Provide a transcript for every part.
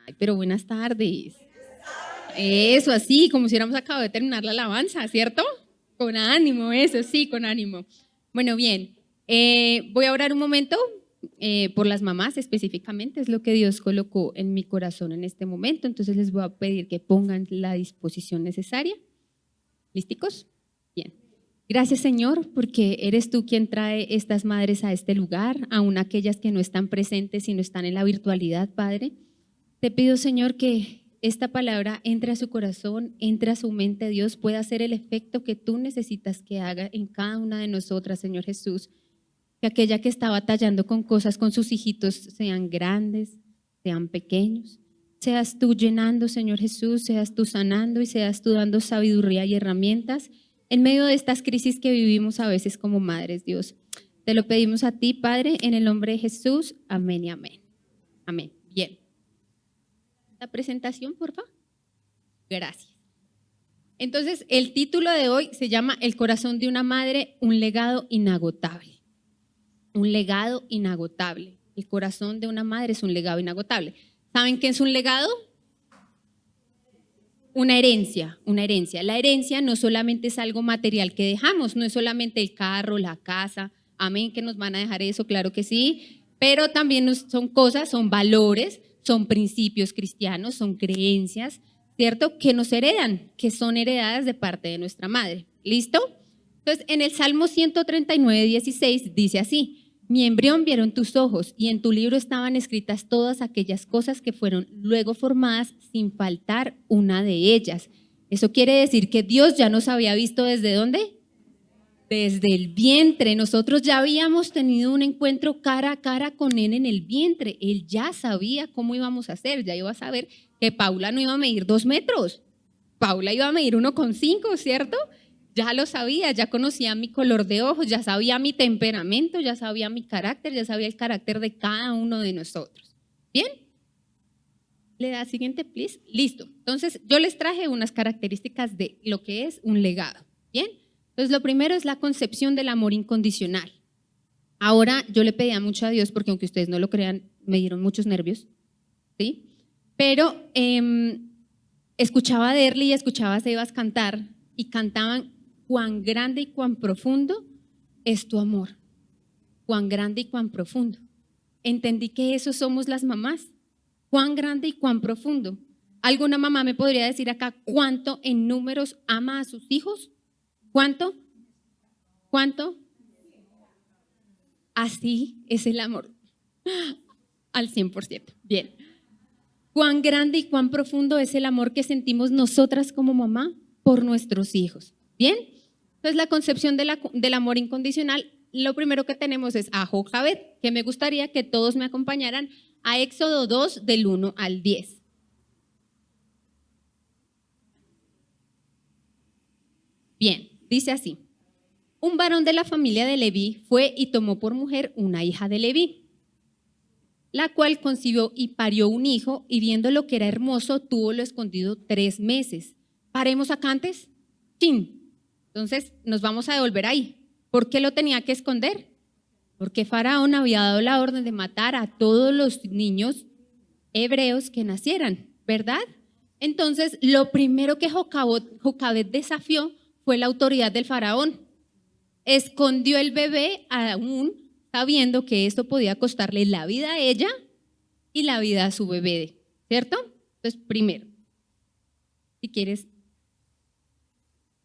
Ay, pero buenas tardes. Eso, así, como si hubiéramos acabado de terminar la alabanza, ¿cierto? Con ánimo, eso, sí, con ánimo. Bueno, bien, voy a orar un momento por las mamás específicamente, es lo que Dios colocó en mi corazón en este momento, entonces les voy a pedir que pongan la disposición necesaria. ¿Lísticos? Bien. Gracias, Señor, porque eres tú quien trae estas madres a este lugar, aun aquellas que no están presentes y no están en la virtualidad, Padre. Te pido, Señor, que esta palabra entre a su corazón, entre a su mente, Dios, pueda hacer el efecto que tú necesitas que haga en cada una de nosotras, Señor Jesús. Que aquella que está batallando con cosas con sus hijitos, sean grandes, sean pequeños, seas tú llenando, Señor Jesús, seas tú sanando y seas tú dando sabiduría y herramientas en medio de estas crisis que vivimos a veces como madres, Dios. Te lo pedimos a ti, Padre, en el nombre de Jesús. Amén y amén. Amén. Bien. La presentación, por favor. Gracias. Entonces, el título de hoy se llama El corazón de una madre, un legado inagotable. Un legado inagotable. El corazón de una madre es un legado inagotable. ¿Saben qué es un legado? Una herencia, una herencia. La herencia no solamente es algo material que dejamos, no es solamente el carro, la casa, amén, que nos van a dejar eso, claro que sí, pero también son cosas, son valores, son principios cristianos, son creencias, ¿cierto? Que nos heredan, que son heredadas de parte de nuestra madre. ¿Listo? Entonces, en el Salmo 139, 16 dice así: mi embrión vieron tus ojos y en tu libro estaban escritas todas aquellas cosas que fueron luego formadas sin faltar una de ellas. Eso quiere decir que Dios ya nos había visto ¿desde dónde? Desde el vientre. Nosotros ya habíamos tenido un encuentro cara a cara con Él en el vientre. Él ya sabía cómo íbamos a hacer, ya iba a saber que Paula no iba a medir 2 metros. Paula iba a medir 1,5, ¿cierto? Ya lo sabía, ya conocía mi color de ojos, ya sabía mi temperamento, ya sabía mi carácter, ya sabía el carácter de cada uno de nosotros. ¿Bien? ¿Le da siguiente, please? Listo. Entonces, yo les traje unas características de lo que es un legado. ¿Bien? Entonces, lo primero es la concepción del amor incondicional. Ahora, yo le pedía mucho a Dios, porque aunque ustedes no lo crean, me dieron muchos nervios, ¿sí? Pero escuchaba a Derly y escuchaba a Sebas cantar y cantaban: cuán grande y cuán profundo es tu amor, cuán grande y cuán profundo. Entendí que eso somos las mamás, cuán grande y cuán profundo. ¿Alguna mamá me podría decir acá cuánto en números ama a sus hijos? ¿Cuánto? ¿Cuánto? Así es el amor, al 100%. Bien. ¿Cuán grande y cuán profundo es el amor que sentimos nosotras como mamá por nuestros hijos? ¿Bien? Entonces, la concepción del amor incondicional, lo primero que tenemos es a Jocabed, que me gustaría que todos me acompañaran a Éxodo 2, del 1 al 10. Bien, dice así: un varón de la familia de Leví fue y tomó por mujer una hija de Leví, la cual concibió y parió un hijo, y viendo lo que era hermoso, túvolo escondido 3 meses. Paremos acá antes. ¡Chin! Entonces nos vamos a devolver ahí. ¿Por qué lo tenía que esconder? Porque Faraón había dado la orden de matar a todos los niños hebreos que nacieran, ¿verdad? Entonces, lo primero que Jocabed desafió fue la autoridad del Faraón. Escondió el bebé aún sabiendo que esto podía costarle la vida a ella y la vida a su bebé, ¿cierto? Entonces, primero, si quieres,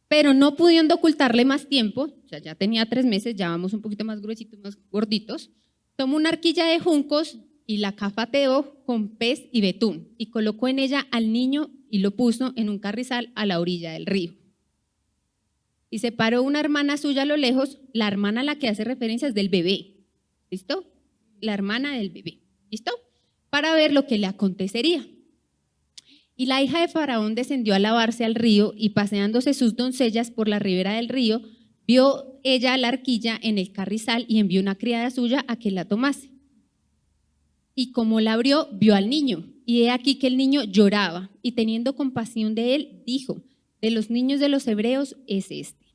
pero no pudiendo ocultarle más tiempo, o sea, ya tenía 3 meses, ya vamos un poquito más gruesitos, más gorditos, tomó una arquilla de juncos y la cafateó con pez y betún y colocó en ella al niño y lo puso en un carrizal a la orilla del río. Y separó una hermana suya a lo lejos, la hermana a la que hace referencia es del bebé, ¿listo? La hermana del bebé, ¿listo? Para ver lo que le acontecería. Y la hija de Faraón descendió a lavarse al río y paseándose sus doncellas por la ribera del río, vio ella la arquilla en el carrizal y envió una criada suya a que la tomase. Y como la abrió, vio al niño, y he aquí que el niño lloraba, y teniendo compasión de él, dijo: de los niños de los hebreos es este.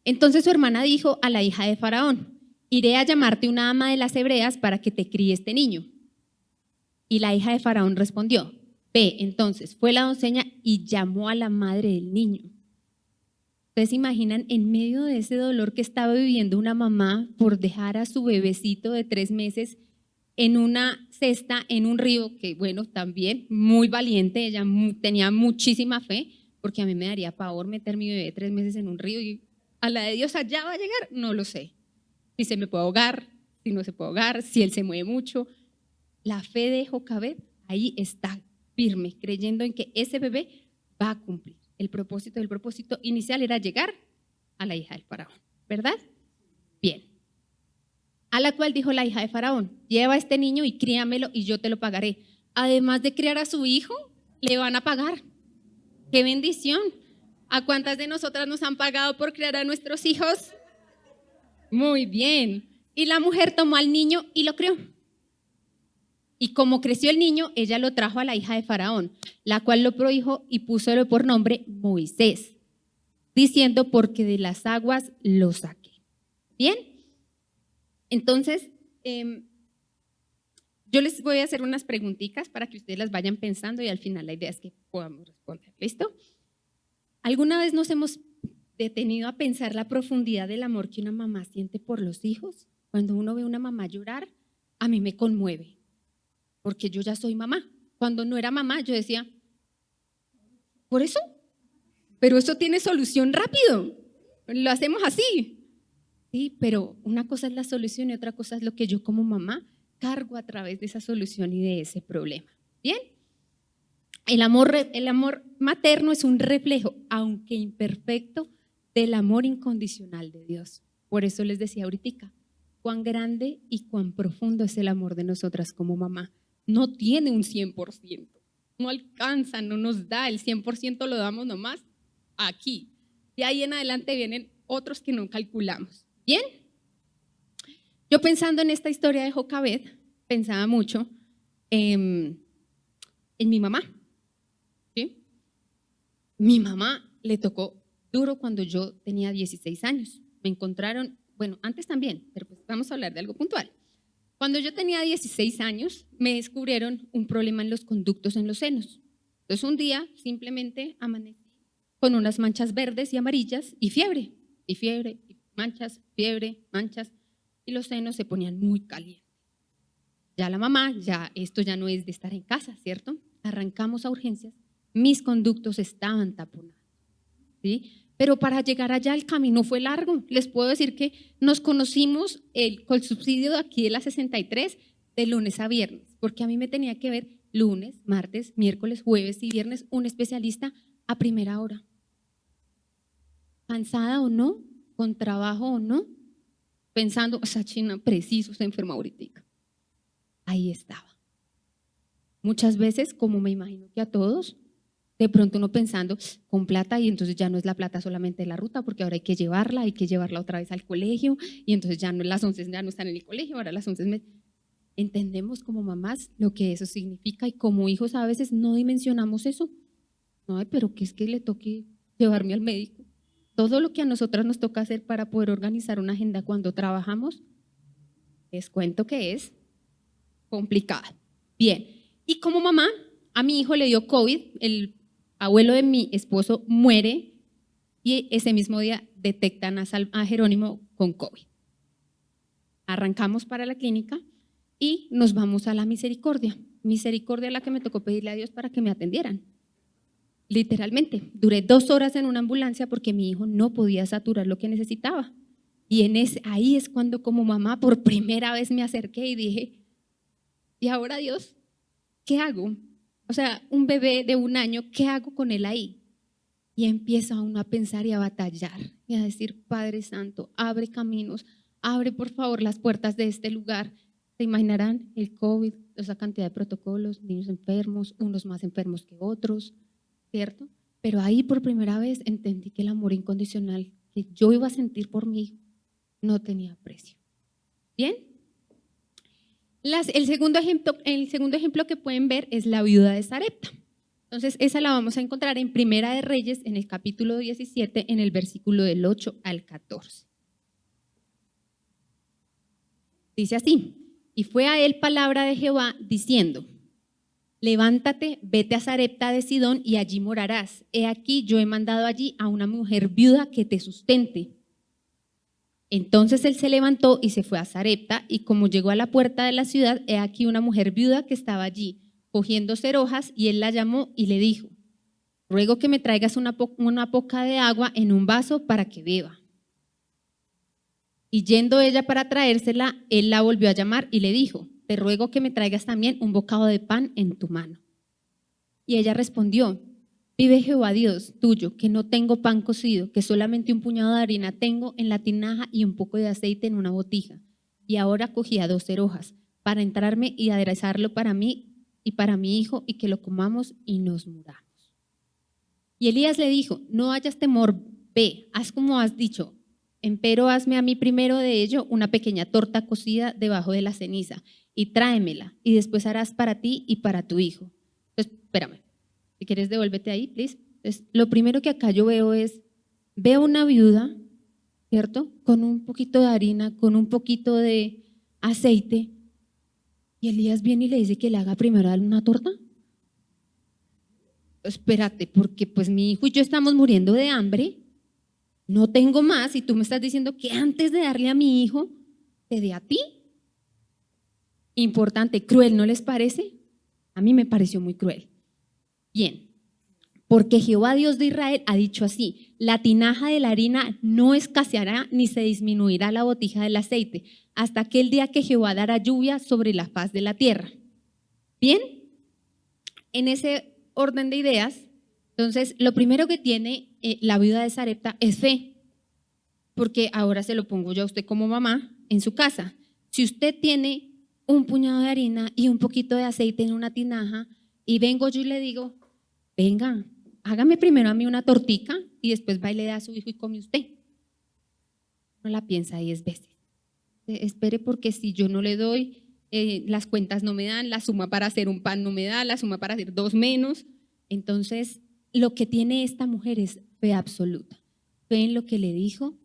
Entonces su hermana dijo a la hija de Faraón: iré a llamarte una ama de las hebreas para que te críe este niño. Y la hija de Faraón respondió, ve, entonces fue la doncella y llamó a la madre del niño. ¿Ustedes se imaginan en medio de ese dolor que estaba viviendo una mamá por dejar a su bebecito de 3 meses en una cesta, en un río, que bueno, también muy valiente, ella tenía muchísima fe, porque a mí me daría pavor meter mi bebé de 3 meses en un río y a la de Dios allá va a llegar? No lo sé. Si se me puede ahogar, si no se puede ahogar, si él se mueve mucho. La fe de Jocabed ahí está firme, creyendo en que ese bebé va a cumplir. El propósito inicial era llegar a la hija del faraón, ¿verdad? Bien. A la cual dijo la hija de Faraón, lleva a este niño y críamelo y yo te lo pagaré. Además de criar a su hijo, le van a pagar. ¡Qué bendición! ¿A cuántas de nosotras nos han pagado por criar a nuestros hijos? Muy bien. Y la mujer tomó al niño y lo crió. Y como creció el niño, ella lo trajo a la hija de Faraón, la cual lo prodijo y púsole por nombre Moisés, diciendo, porque de las aguas lo saqué. ¿Bien? Entonces, yo les voy a hacer unas preguntitas para que ustedes las vayan pensando y al final la idea es que podamos responder. ¿Listo? ¿Alguna vez nos hemos detenido a pensar la profundidad del amor que una mamá siente por los hijos? Cuando uno ve a una mamá llorar, a mí me conmueve, porque yo ya soy mamá. Cuando no era mamá, yo decía, ¿por eso? Pero eso tiene solución rápido, lo hacemos así. Sí, pero una cosa es la solución y otra cosa es lo que yo como mamá cargo a través de esa solución y de ese problema. ¿Bien? El amor materno es un reflejo, aunque imperfecto, del amor incondicional de Dios. Por eso les decía ahorita, cuán grande y cuán profundo es el amor de nosotras como mamá. No tiene un 100%, no alcanza, no nos da, el 100% lo damos nomás aquí. De ahí en adelante vienen otros que no calculamos. ¿Bien? Yo pensando en esta historia de Jocabed, pensaba mucho en mi mamá. ¿Sí? Mi mamá le tocó duro cuando yo tenía 16 años. Me encontraron, bueno, antes también, pero pues vamos a hablar de algo puntual. Cuando yo tenía 16 años, me descubrieron un problema en los conductos en los senos. Entonces un día simplemente amanecí con unas manchas verdes y amarillas y fiebre, y manchas, fiebre, manchas, y los senos se ponían muy calientes. Ya la mamá, esto ya no es de estar en casa, ¿cierto? Arrancamos a urgencias, mis conductos estaban taponados, ¿sí? Pero para llegar allá el camino fue largo. Les puedo decir que nos conocimos con el subsidio de aquí de la 63 de lunes a viernes, porque a mí me tenía que ver lunes, martes, miércoles, jueves y viernes un especialista a primera hora. Cansada o no, con trabajo o no, pensando, esa china preciso se enferma ahorita. Ahí estaba. Muchas veces, como me imagino que a todos, de pronto uno pensando con plata y entonces ya no es la plata solamente de la ruta, porque ahora hay que llevarla otra vez al colegio y entonces ya no las 11 ya no están en el colegio, ahora las 11 entendemos como mamás lo que eso significa y como hijos a veces no dimensionamos eso. No, pero ¿qué es que le toque llevarme al médico? Todo lo que a nosotras nos toca hacer para poder organizar una agenda cuando trabajamos, les cuento que es complicado. Bien, y como mamá, a mi hijo le dio COVID, el abuelo de mi esposo muere y ese mismo día detectan a Jerónimo con COVID. Arrancamos para la clínica y nos vamos a la Misericordia. Misericordia a la que me tocó pedirle a Dios para que me atendieran. Literalmente, duré 2 horas en una ambulancia porque mi hijo no podía saturar lo que necesitaba. Y ahí es cuando como mamá por primera vez me acerqué y dije, ¿y ahora Dios? ¿Qué hago? O sea, un bebé de 1 año, ¿qué hago con él ahí? Y empieza uno a pensar y a batallar y a decir, Padre Santo, abre caminos, abre por favor las puertas de este lugar. Se imaginarán el COVID, esa cantidad de protocolos, niños enfermos, unos más enfermos que otros, ¿cierto? Pero ahí por primera vez entendí que el amor incondicional que yo iba a sentir por mi hijo no tenía precio. ¿Bien? El segundo ejemplo que pueden ver es la viuda de Sarepta. Entonces, esa la vamos a encontrar en Primera de Reyes, en el capítulo 17, en el versículo del 8 al 14. Dice así, y fue a él palabra de Jehová diciendo, levántate, vete a Sarepta de Sidón y allí morarás. He aquí, yo he mandado allí a una mujer viuda que te sustente. Entonces él se levantó y se fue a Sarepta, y como llegó a la puerta de la ciudad, he aquí una mujer viuda que estaba allí, cogiendo cerojas, y él la llamó y le dijo: ruego que me traigas una poca de agua en un vaso para que beba. Y yendo ella para traérsela, él la volvió a llamar y le dijo: te ruego que me traigas también un bocado de pan en tu mano. Y ella respondió: vive Jehová Dios tuyo, que no tengo pan cocido, que solamente un puñado de harina tengo en la tinaja y un poco de aceite en una botija. Y ahora cogía 2 cerojas para entrarme y aderezarlo para mí y para mi hijo, y que lo comamos y nos muramos. Y Elías le dijo: no hayas temor, ve, haz como has dicho, empero hazme a mí primero de ello una pequeña torta cocida debajo de la ceniza, y tráemela, y después harás para ti y para tu hijo. Entonces, espérame, si quieres devuélvete ahí, please. Entonces, lo primero que acá yo veo una viuda, ¿cierto? Con un poquito de harina, con un poquito de aceite, y Elías viene y le dice que le haga primero una torta. Espérate, porque pues mi hijo y yo estamos muriendo de hambre, no tengo más, y tú me estás diciendo que antes de darle a mi hijo, te dé a ti. Importante, cruel, ¿no les parece? A mí me pareció muy cruel. Bien, porque Jehová Dios de Israel ha dicho así: la tinaja de la harina no escaseará ni se disminuirá la botija del aceite hasta aquel día que Jehová dará lluvia sobre la faz de la tierra. Bien, en ese orden de ideas, entonces lo primero que tiene la viuda de Sarepta es fe, porque ahora se lo pongo yo a usted como mamá en su casa. Si usted tiene un puñado de harina y un poquito de aceite en una tinaja, y vengo yo y le digo: venga, hágame primero a mí una tortica y después va y le da a su hijo y come usted. No la piensa 10 veces. Espere, porque si yo no le doy, las cuentas no me dan, la suma para hacer un pan no me da, la suma para hacer 2 menos. Entonces, lo que tiene esta mujer es fe absoluta. Fe en lo que le dijo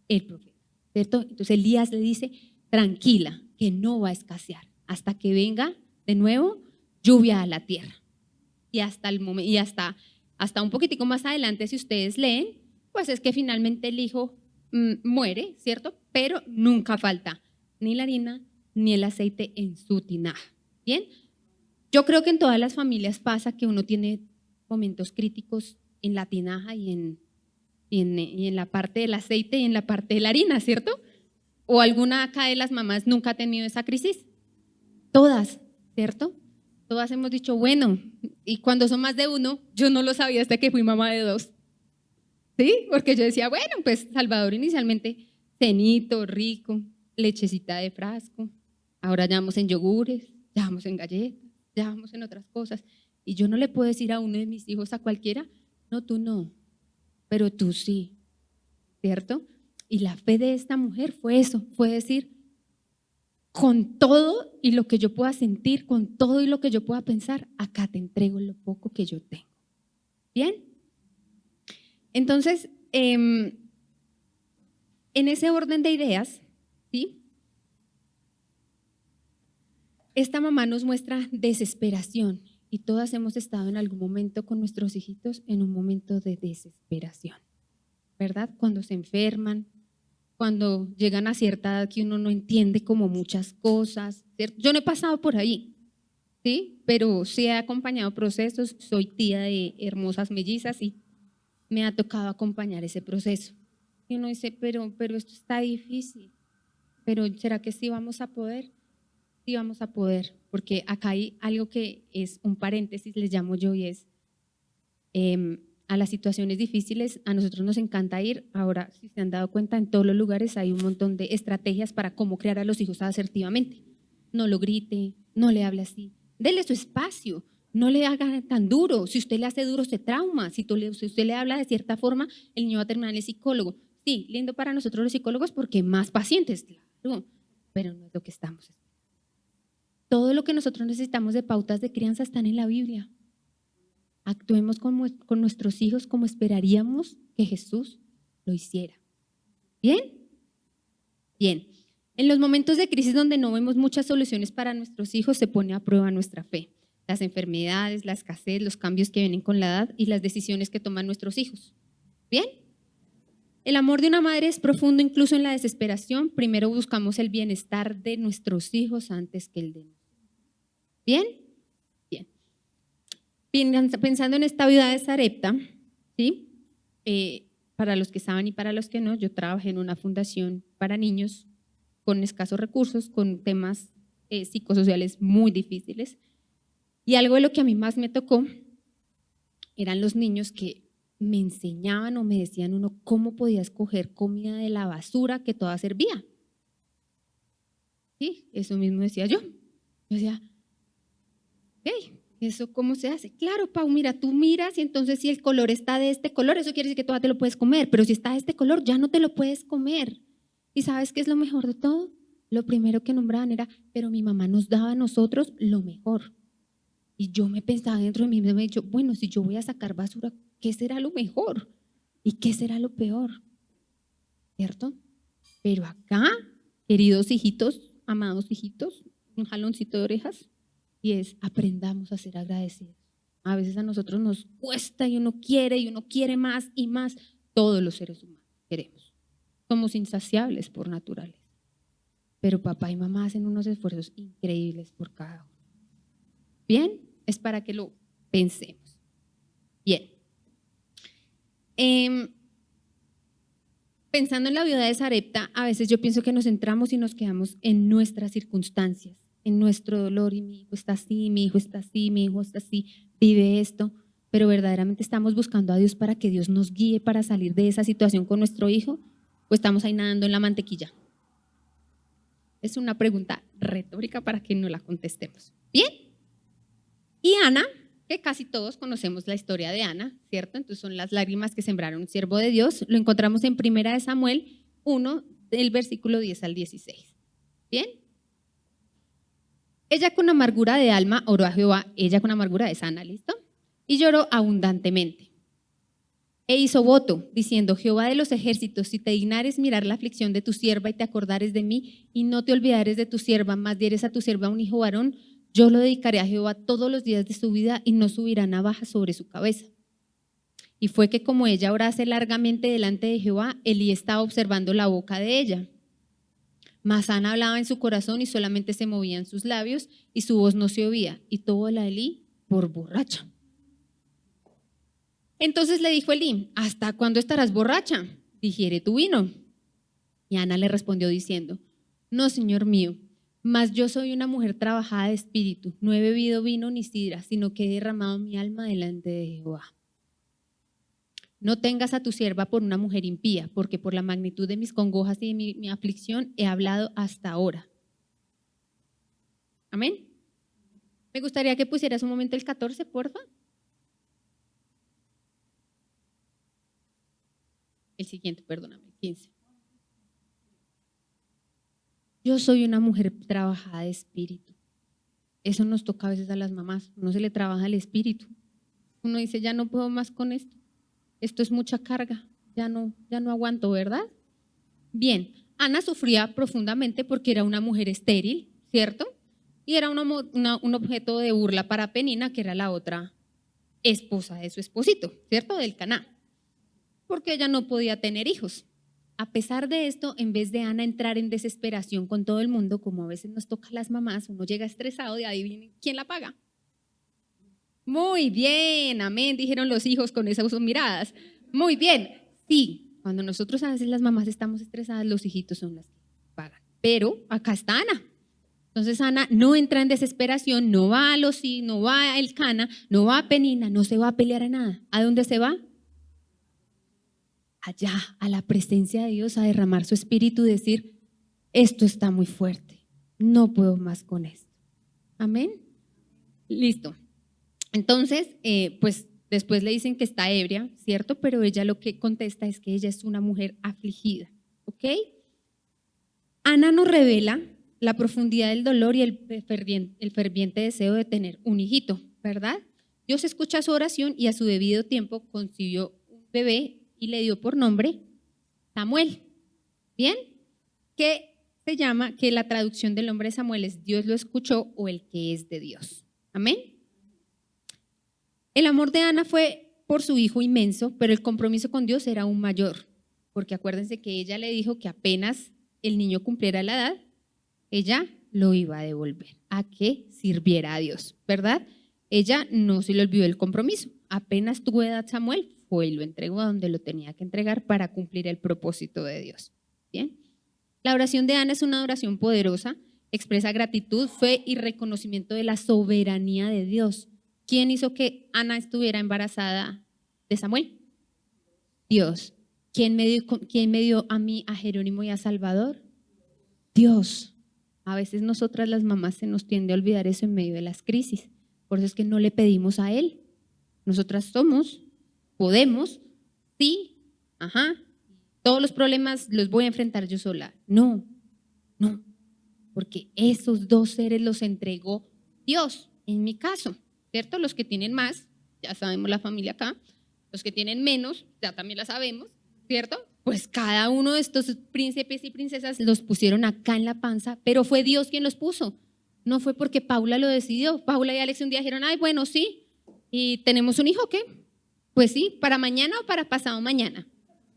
el profeta, ¿cierto? Entonces Elías le dice: tranquila, que no va a escasear hasta que venga de nuevo lluvia a la tierra. Y hasta el momento, y hasta un poquitico más adelante, si ustedes leen, pues es que finalmente el hijo muere, ¿cierto? Pero nunca falta ni la harina ni el aceite en su tinaja. Bien, yo creo que en todas las familias pasa que uno tiene momentos críticos en la tinaja y en la parte del aceite y en la parte de la harina, ¿cierto? ¿O alguna acá de las mamás nunca ha tenido esa crisis? Todas, ¿cierto? Todas hemos dicho, bueno, y cuando son más de uno, yo no lo sabía hasta que fui mamá de 2. ¿Sí? Porque yo decía, bueno, pues Salvador inicialmente cenito, rico, lechecita de frasco, ahora ya vamos en yogures, ya vamos en galletas, ya vamos en otras cosas. Y yo no le puedo decir a uno de mis hijos, a cualquiera: no, tú no, pero tú sí, ¿cierto? Y la fe de esta mujer fue eso, fue decir: con todo y lo que yo pueda sentir, con todo y lo que yo pueda pensar, acá te entrego lo poco que yo tengo. ¿Bien? Entonces, en ese orden de ideas, ¿sí? Esta mamá nos muestra desesperación, y todas hemos estado en algún momento con nuestros hijitos en un momento de desesperación, ¿verdad? Cuando se enferman, cuando llegan a cierta edad que uno no entiende como muchas cosas, ¿cierto? Yo no he pasado por ahí, ¿sí? Pero sí he acompañado procesos, soy tía de hermosas mellizas y me ha tocado acompañar ese proceso. Y uno dice, pero esto está difícil, pero ¿será que sí vamos a poder? Sí vamos a poder, porque acá hay algo que es un paréntesis, les llamo yo, y es a las situaciones difíciles a nosotros nos encanta ir. Ahora, si se han dado cuenta, en todos los lugares hay un montón de estrategias para cómo criar a los hijos asertivamente. No lo grite, no le hable así, dele su espacio, no le haga tan duro. Si usted le hace duro, se trauma. Si usted le habla de cierta forma, el niño va a terminar en el psicólogo. Sí, lindo para nosotros los psicólogos porque más pacientes, claro, pero no es lo que estamos esperando. Todo lo que nosotros necesitamos de pautas de crianza están en la Biblia. Actuemos con nuestros hijos como esperaríamos que Jesús lo hiciera. ¿Bien? Bien. En los momentos de crisis donde no vemos muchas soluciones para nuestros hijos, se pone a prueba nuestra fe. las enfermedades, la escasez, los cambios que vienen con la edad y las decisiones que toman nuestros hijos. ¿Bien? El amor de una madre es profundo incluso en la desesperación. Primero buscamos el bienestar de nuestros hijos antes que el de nosotros. ¿Bien? Bien. Pensando en esta vida de Sarepta, ¿sí? Para los que saben y para los que no, yo trabajé en una fundación para niños con escasos recursos, con temas psicosociales muy difíciles. Y algo de lo que a mí más me tocó eran los niños que me enseñaban o me decían uno cómo podía escoger comida de la basura que toda servía. Sí, eso mismo decía yo. Yo decía, hey, ¿eso cómo se hace? Claro, Pau, mira, tú miras y entonces si el color está de este color, eso quiere decir que todavía te lo puedes comer, pero si está de este color, ya no te lo puedes comer. ¿Y sabes qué es lo mejor de todo? Lo primero que nombraban era, pero mi mamá nos daba a nosotros lo mejor. Y yo me pensaba dentro de mí, me he dicho, bueno, si yo voy a sacar basura, ¿qué será lo mejor? ¿Y qué será lo peor? ¿Cierto? Pero acá, queridos hijitos, amados hijitos, un jaloncito de orejas, y es aprendamos a ser agradecidos. A veces a nosotros nos cuesta y uno quiere más y más. Todos los seres humanos queremos. Somos insaciables por naturaleza. Pero papá y mamá hacen unos esfuerzos increíbles por cada uno. ¿Bien? Es para que lo pensemos. Bien. Pensando en la viuda de Sarepta, a veces yo pienso que nos centramos y nos quedamos en nuestras circunstancias, en nuestro dolor, y mi hijo está así, mi hijo está así, mi hijo está así, vive esto, pero verdaderamente estamos buscando a Dios para que Dios nos guíe para salir de esa situación con nuestro hijo, o estamos ahí nadando en la mantequilla. Es una pregunta retórica para que no la contestemos. Bien. Y Ana, que casi todos conocemos la historia de Ana, ¿cierto? Entonces son las lágrimas que sembraron un siervo de Dios. Lo encontramos en 1 Samuel 1, del versículo 10 al 16. ¿Bien? Ella con amargura de alma oró a Jehová, ella con amargura de sana, ¿listo? Y lloró abundantemente. E hizo voto, diciendo, Jehová de los ejércitos, si te dignares mirar la aflicción de tu sierva y te acordares de mí, y no te olvidares de tu sierva, mas dieres a tu sierva un hijo varón, yo lo dedicaré a Jehová todos los días de su vida y no subirá navaja sobre su cabeza. Y fue que como ella orase largamente delante de Jehová, Elí estaba observando la boca de ella. Mas Ana hablaba en su corazón y solamente se movían sus labios y su voz no se oía. Y tuvo la Elí por borracha. Entonces le dijo Elí, ¿hasta cuándo estarás borracha? Digiere tu vino. Y Ana le respondió diciendo, no, Señor mío, mas yo soy una mujer trabajada de espíritu, no he bebido vino ni sidra, sino que he derramado mi alma delante de Jehová. No tengas a tu sierva por una mujer impía, porque por la magnitud de mis congojas y de mi aflicción he hablado hasta ahora. Amén. Me gustaría que pusieras un momento el 14, porfa. El siguiente, perdóname, 15. Yo soy una mujer trabajada de espíritu. Eso nos toca a veces a las mamás. Uno se le trabaja el espíritu. Uno dice, ya no puedo más con esto. Esto es mucha carga. Ya no aguanto, ¿verdad? Bien, Ana sufría profundamente porque era una mujer estéril, ¿cierto? Y era un objeto de burla para Penina, que era la otra esposa de su esposito, ¿cierto? Del Caná. Porque ella no podía tener hijos. A pesar de esto, en vez de Ana entrar en desesperación con todo el mundo, como a veces nos toca a las mamás, uno llega estresado y adivinen quién la paga. Muy bien, amén, dijeron los hijos con esas miradas. Muy bien, sí, cuando nosotros a veces las mamás estamos estresadas, los hijitos son las que pagan. Pero acá está Ana. Entonces Ana no entra en desesperación, no va a no va a Elcana, no va a Penina, no se va a pelear a nada. ¿A dónde se va? Allá, a la presencia de Dios, a derramar su espíritu y decir, esto está muy fuerte, no puedo más con esto. Amén. Listo. Entonces, pues después le dicen que está ebria, ¿cierto? Pero ella lo que contesta es que ella es una mujer afligida, ¿ok? Ana nos revela la profundidad del dolor y el ferviente deseo de tener un hijito, ¿verdad? Dios escucha su oración y a su debido tiempo concibió un bebé y le dio por nombre Samuel. ¿Bien? Que se llama, que la traducción del nombre de Samuel es Dios lo escuchó o el que es de Dios. ¿Amén? El amor de Ana fue por su hijo inmenso, pero el compromiso con Dios era aún mayor, porque acuérdense que ella le dijo que apenas el niño cumpliera la edad, ella lo iba a devolver a que sirviera a Dios, ¿verdad? Ella no se le olvidó el compromiso. Apenas tuvo edad Samuel, fue y lo entregó a donde lo tenía que entregar para cumplir el propósito de Dios. ¿Bien? La oración de Ana es una oración poderosa, expresa gratitud, fe y reconocimiento de la soberanía de Dios. ¿Quién hizo que Ana estuviera embarazada de Samuel? Dios. ¿Quién me dio a mí, a Jerónimo y a Salvador? Dios. A veces nosotras las mamás se nos tiende a olvidar eso en medio de las crisis. Por eso es que no le pedimos a Él. Nosotras somos, podemos, sí, todos los problemas los voy a enfrentar yo sola. No, porque esos dos seres los entregó Dios, en mi caso, ¿cierto? Los que tienen más, ya sabemos la familia acá, los que tienen menos, ya también la sabemos, ¿cierto? Pues cada uno de estos príncipes y princesas los pusieron acá en la panza, pero fue Dios quien los puso. No fue porque Paula lo decidió. Paula y Alex un día dijeron, ay, bueno, sí, ¿y tenemos un hijo o qué? Pues sí, ¿para mañana o para pasado mañana?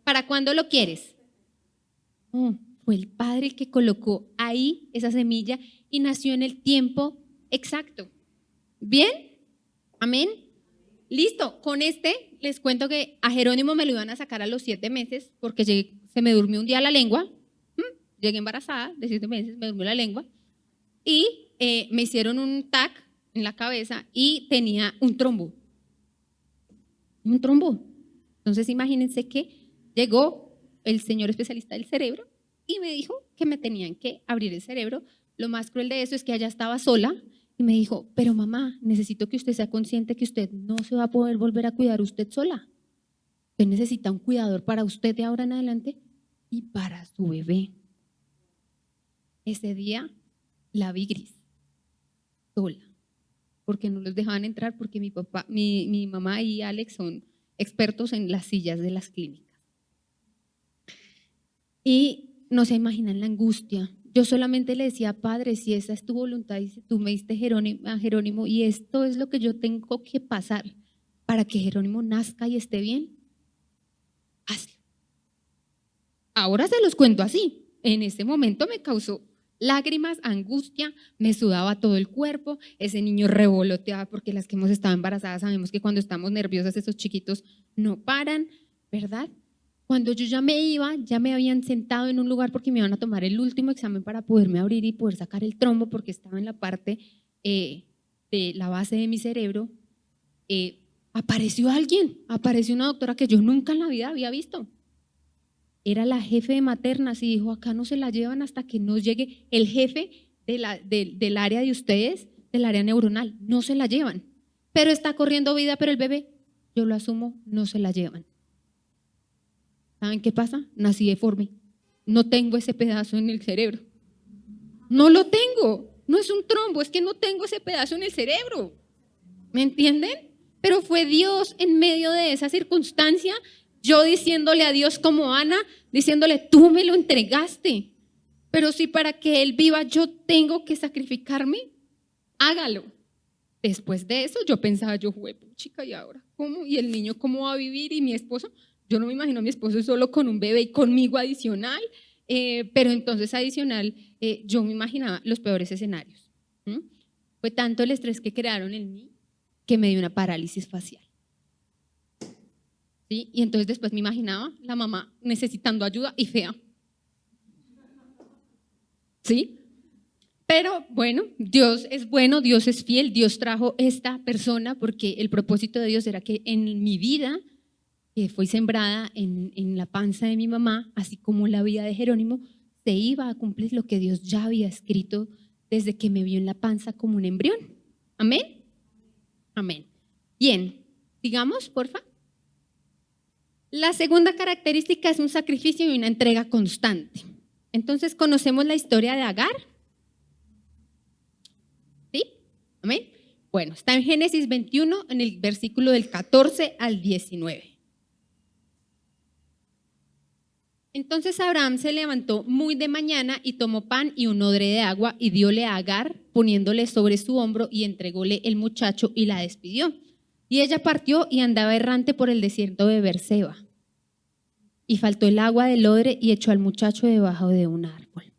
¿Para cuándo lo quieres? No, fue el Padre el que colocó ahí esa semilla y nació en el tiempo exacto. ¿Bien? ¿Amén? Listo, con les cuento que a Jerónimo me lo iban a sacar a los 7 meses porque se me durmió un día la lengua. Llegué embarazada de 7 meses, me durmió la lengua y me hicieron un TAC en la cabeza y tenía un trombo. Entonces imagínense que llegó el señor especialista del cerebro y me dijo que me tenían que abrir el cerebro. Lo más cruel de eso es que ella estaba sola y me dijo, pero mamá, necesito que usted sea consciente que usted no se va a poder volver a cuidar usted sola. Usted necesita un cuidador para usted de ahora en adelante y para su bebé. Ese día la vi gris, sola, porque no los dejaban entrar porque mi mamá y Alex son expertos en las sillas de las clínicas. Y no se imaginan la angustia. Yo solamente le decía, Padre, si esa es tu voluntad y si tú me diste a Jerónimo y esto es lo que yo tengo que pasar para que Jerónimo nazca y esté bien, hazlo. Ahora se los cuento así. En ese momento me causó lágrimas, angustia, me sudaba todo el cuerpo, ese niño revoloteaba porque las que hemos estado embarazadas sabemos que cuando estamos nerviosas esos chiquitos no paran, ¿verdad? Cuando yo ya me iba, ya me habían sentado en un lugar porque me iban a tomar el último examen para poderme abrir y poder sacar el trombo porque estaba en la parte de la base de mi cerebro. Apareció una doctora que yo nunca en la vida había visto. Era la jefe de maternas y dijo, acá no se la llevan hasta que no llegue el jefe del área de ustedes, del área neuronal, no se la llevan. Pero está corriendo vida, pero el bebé, yo lo asumo, no se la llevan. ¿Saben qué pasa? Nací deforme. No tengo ese pedazo en el cerebro. No lo tengo. No es un trombo, es que no tengo ese pedazo en el cerebro. ¿Me entienden? Pero fue Dios en medio de esa circunstancia, yo diciéndole a Dios como Ana, diciéndole, tú me lo entregaste. Pero si para que Él viva yo tengo que sacrificarme, hágalo. Después de eso yo pensaba, chica, ¿y ahora cómo? ¿Y el niño cómo va a vivir? ¿Y mi esposo? Yo no me imagino a mi esposo solo con un bebé y conmigo adicional, pero entonces adicional yo me imaginaba los peores escenarios. Fue tanto el estrés que crearon en mí que me dio una parálisis facial. ¿Sí? Y entonces después me imaginaba la mamá necesitando ayuda y fea. ¿Sí? Pero bueno, Dios es bueno, Dios es fiel, Dios trajo esta persona porque el propósito de Dios era que en mi vida, que fue sembrada en la panza de mi mamá, así como la vida de Jerónimo, se iba a cumplir lo que Dios ya había escrito desde que me vio en la panza como un embrión. ¿Amén? Amén. Bien, sigamos, porfa. La segunda característica es un sacrificio y una entrega constante. Entonces, ¿conocemos la historia de Agar? ¿Sí? ¿Amén? Bueno, está en Génesis 21, en el versículo del 14 al 19. Entonces Abraham se levantó muy de mañana y tomó pan y un odre de agua y dióle a Agar, poniéndole sobre su hombro y entrególe el muchacho y la despidió. Y ella partió y andaba errante por el desierto de Berseba. Y faltó el agua del odre y echó al muchacho debajo de un árbol.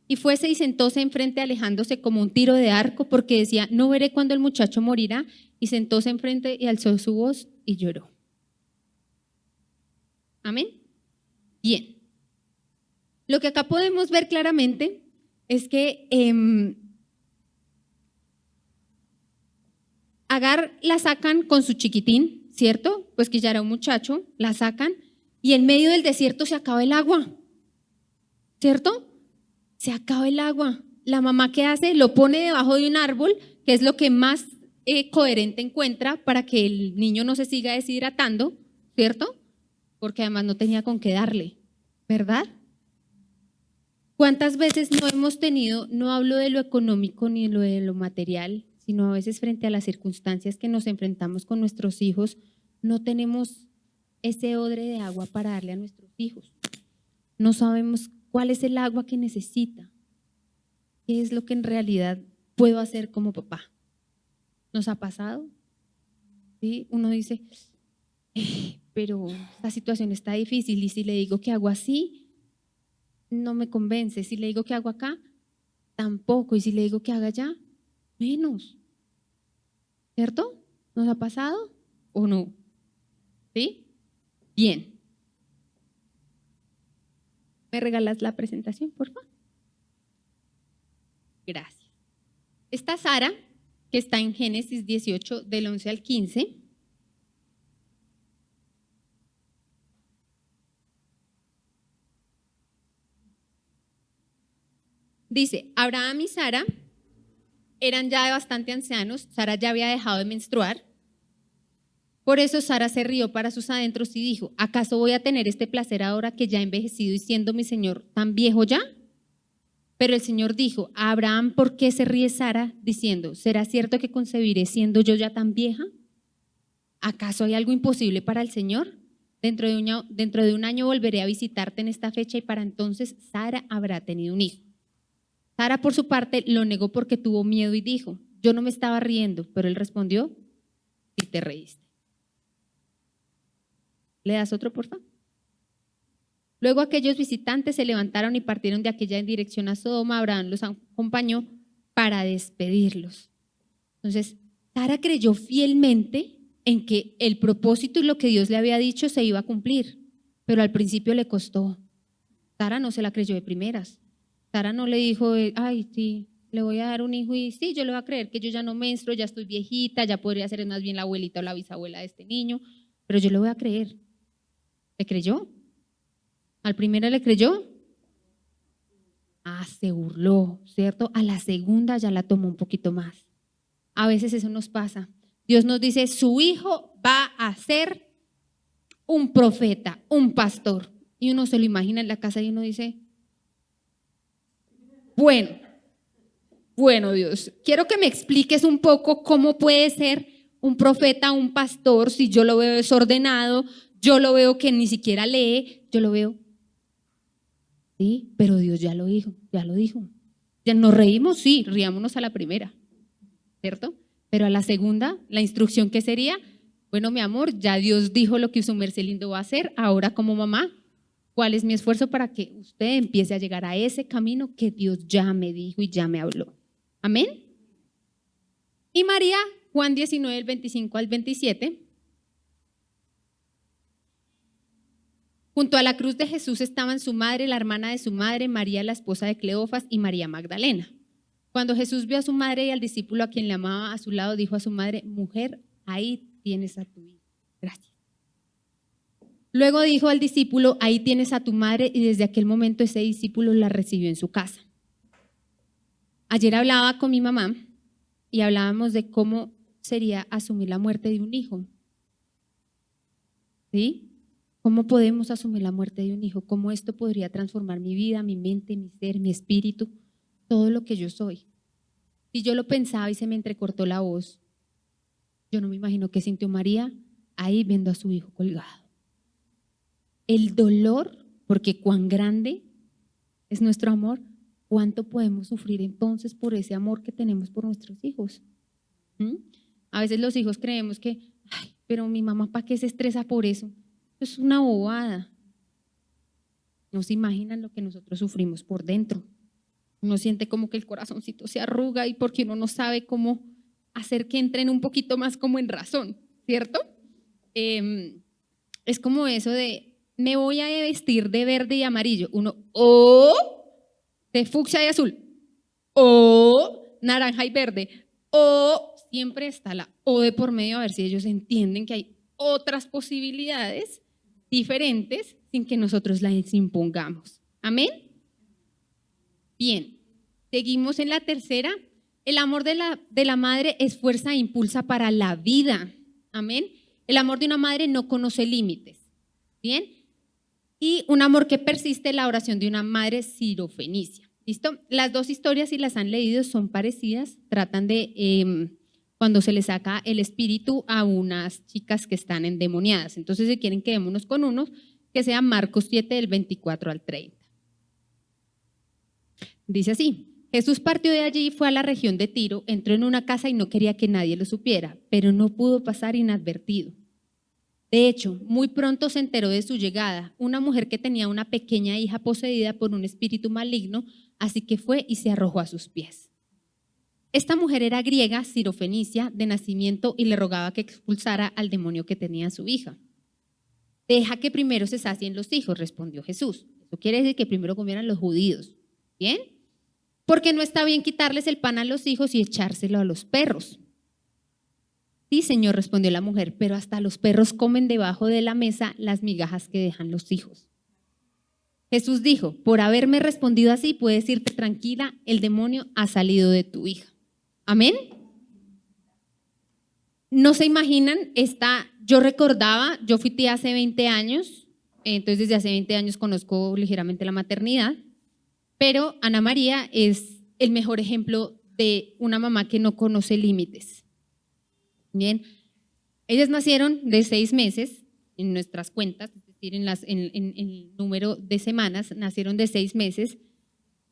Y fuese y sentóse enfrente, alejándose como un tiro de arco, porque decía, no veré cuándo el muchacho morirá. Y sentóse enfrente y alzó su voz y lloró. Amén. Bien. Lo que acá podemos ver claramente es que Agar la sacan con su chiquitín, ¿cierto? Pues que ya era un muchacho, la sacan y en medio del desierto se acaba el agua, ¿cierto? Se acaba el agua. La mamá, ¿qué hace? Lo pone debajo de un árbol, que es lo que más coherente encuentra para que el niño no se siga deshidratando, ¿cierto? Porque además no tenía con qué darle, ¿verdad? ¿Cuántas veces no hemos tenido, no hablo de lo económico ni de lo material, sino a veces frente a las circunstancias que nos enfrentamos con nuestros hijos, no tenemos ese odre de agua para darle a nuestros hijos? No sabemos cuál es el agua que necesita, qué es lo que en realidad puedo hacer como papá. ¿Nos ha pasado? ¿Sí? Uno dice, pero esta situación está difícil y si le digo que hago así, no me convence. Si le digo que hago acá, tampoco. Y si le digo que haga allá, menos. ¿Cierto? ¿Nos ha pasado o no? ¿Sí? Bien. ¿Me regalas la presentación, por favor? Gracias. Esta Sara, que está en Génesis 18, del 11 al 15, dice, Abraham y Sara eran ya bastante ancianos, Sara ya había dejado de menstruar. Por eso Sara se rió para sus adentros y dijo, ¿acaso voy a tener este placer ahora que ya he envejecido y siendo mi señor tan viejo ya? Pero el Señor dijo a Abraham, ¿por qué se ríe Sara diciendo, ¿será cierto que concebiré siendo yo ya tan vieja? ¿Acaso hay algo imposible para el Señor? Dentro de un año volveré a visitarte en esta fecha y para entonces Sara habrá tenido un hijo. Sara, por su parte, lo negó porque tuvo miedo y dijo, yo no me estaba riendo, pero él respondió, sí te reíste. ¿Le das otro, por favor? Luego aquellos visitantes se levantaron y partieron de aquella en dirección a Sodoma. Abraham los acompañó para despedirlos. Entonces, Sara creyó fielmente en que el propósito y lo que Dios le había dicho se iba a cumplir, pero al principio le costó. Sara no se la creyó de primeras. Sara no le dijo, ay, sí, le voy a dar un hijo y sí, yo le voy a creer que yo ya no menstruo, ya estoy viejita, ya podría ser más bien la abuelita o la bisabuela de este niño, pero yo le voy a creer. ¿Le creyó? ¿Al primero le creyó? Se burló, ¿cierto? A la segunda ya la tomó un poquito más. A veces eso nos pasa. Dios nos dice, su hijo va a ser un profeta, un pastor. Y uno se lo imagina en la casa y uno dice, bueno Dios, quiero que me expliques un poco cómo puede ser un profeta, un pastor, si yo lo veo desordenado, yo lo veo que ni siquiera lee, yo lo veo. Sí, pero Dios ya lo dijo, ya lo dijo. Ya nos reímos, sí, riámonos a la primera, ¿cierto? Pero a la segunda, la instrucción que sería, bueno, mi amor, ya Dios dijo lo que su merced lindo va a hacer, ahora como mamá, ¿cuál es mi esfuerzo para que usted empiece a llegar a ese camino que Dios ya me dijo y ya me habló? Amén. Y María, Juan 19, del 25 al 27. Junto a la cruz de Jesús estaban su madre, la hermana de su madre, María, la esposa de Cleofas, y María Magdalena. Cuando Jesús vio a su madre y al discípulo a quien le amaba a su lado, dijo a su madre, mujer, ahí tienes a tu hijo. Gracias. Luego dijo al discípulo, ahí tienes a tu madre, y desde aquel momento ese discípulo la recibió en su casa. Ayer hablaba con mi mamá y hablábamos de cómo sería asumir la muerte de un hijo. ¿Sí? ¿Cómo podemos asumir la muerte de un hijo? ¿Cómo esto podría transformar mi vida, mi mente, mi ser, mi espíritu, todo lo que yo soy? Si yo lo pensaba y se me entrecortó la voz, yo no me imagino qué sintió María ahí viendo a su hijo colgado. El dolor, porque cuán grande es nuestro amor, cuánto podemos sufrir entonces por ese amor que tenemos por nuestros hijos. A veces los hijos creemos que, ay, pero mi mamá, ¿para qué se estresa por eso? Es una bobada. No se imaginan lo que nosotros sufrimos por dentro. Uno siente como que el corazoncito se arruga y porque uno no sabe cómo hacer que entren un poquito más como en razón, ¿cierto? Es como eso de, me voy a vestir de verde y amarillo. Uno, o de fucsia y azul, o naranja y verde, o siempre está la o de por medio, a ver si ellos entienden que hay otras posibilidades diferentes sin que nosotros las impongamos. ¿Amén? Bien, seguimos en la tercera. El amor de la madre es fuerza e impulsa para la vida. Amén. El amor de una madre no conoce límites. Bien. Y un amor que persiste, la oración de una madre sirofenicia. ¿Listo? Las dos historias, si las han leído, son parecidas. Tratan de cuando se le saca el espíritu a unas chicas que están endemoniadas. Entonces, si quieren, quedémonos con unos, que sea Marcos 7, del 24 al 30. Dice así: Jesús partió de allí y fue a la región de Tiro, entró en una casa y no quería que nadie lo supiera, pero no pudo pasar inadvertido. De hecho, muy pronto se enteró de su llegada, una mujer que tenía una pequeña hija poseída por un espíritu maligno, así que fue y se arrojó a sus pies. Esta mujer era griega, sirofenicia, de nacimiento, y le rogaba que expulsara al demonio que tenía su hija. Deja que primero se sacien los hijos, respondió Jesús. Eso quiere decir que primero comieran los judíos. ¿Bien? Porque no está bien quitarles el pan a los hijos y echárselo a los perros. Sí, Señor, respondió la mujer, pero hasta los perros comen debajo de la mesa las migajas que dejan los hijos. Jesús dijo: por haberme respondido así, puedes irte tranquila, el demonio ha salido de tu hija. Amén. No se imaginan, yo recordaba, yo fui tía hace 20 años, entonces desde hace 20 años conozco ligeramente la maternidad, pero Ana María es el mejor ejemplo de una mamá que no conoce límites. Bien, ellas nacieron de 6 meses en nuestras cuentas, es decir, en el número de semanas, nacieron de 6 meses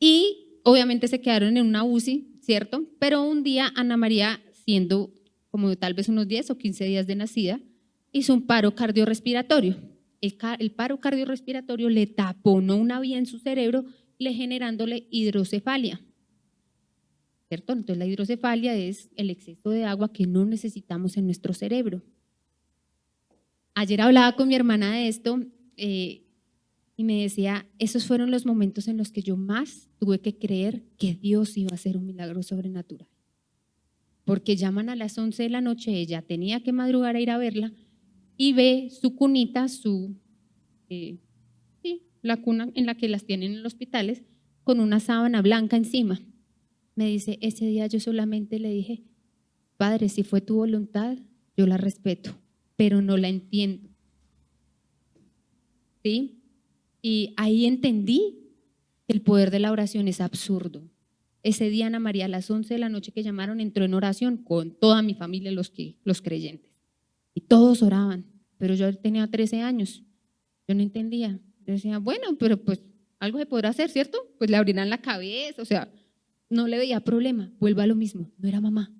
y obviamente se quedaron en una UCI, ¿cierto? Pero un día Ana María, siendo como tal vez unos 10 o 15 días de nacida, hizo un paro cardiorrespiratorio. El paro cardiorrespiratorio le taponó una vía en su cerebro, generándole hidrocefalia. ¿Cierto? Entonces la hidrocefalia es el exceso de agua que no necesitamos en nuestro cerebro. Ayer hablaba con mi hermana de esto y me decía, esos fueron los momentos en los que yo más tuve que creer que Dios iba a hacer un milagro sobrenatural. Porque llaman a las 11 de la noche, ella tenía que madrugar a ir a verla y ve su cunita, la cuna en la que las tienen en los hospitales, con una sábana blanca encima. Me dice, ese día yo solamente le dije, Padre, si fue tu voluntad, yo la respeto, pero no la entiendo. ¿Sí? Y ahí entendí que el poder de la oración es absurdo. Ese día Ana María a las 11 de la noche que llamaron entró en oración con toda mi familia, los creyentes. Y todos oraban, pero yo tenía 13 años, yo no entendía. Yo decía, bueno, pero pues algo se podrá hacer, ¿cierto? Pues le abrirán la cabeza, o sea, no le veía problema. Vuelvo a lo mismo, no era mamá.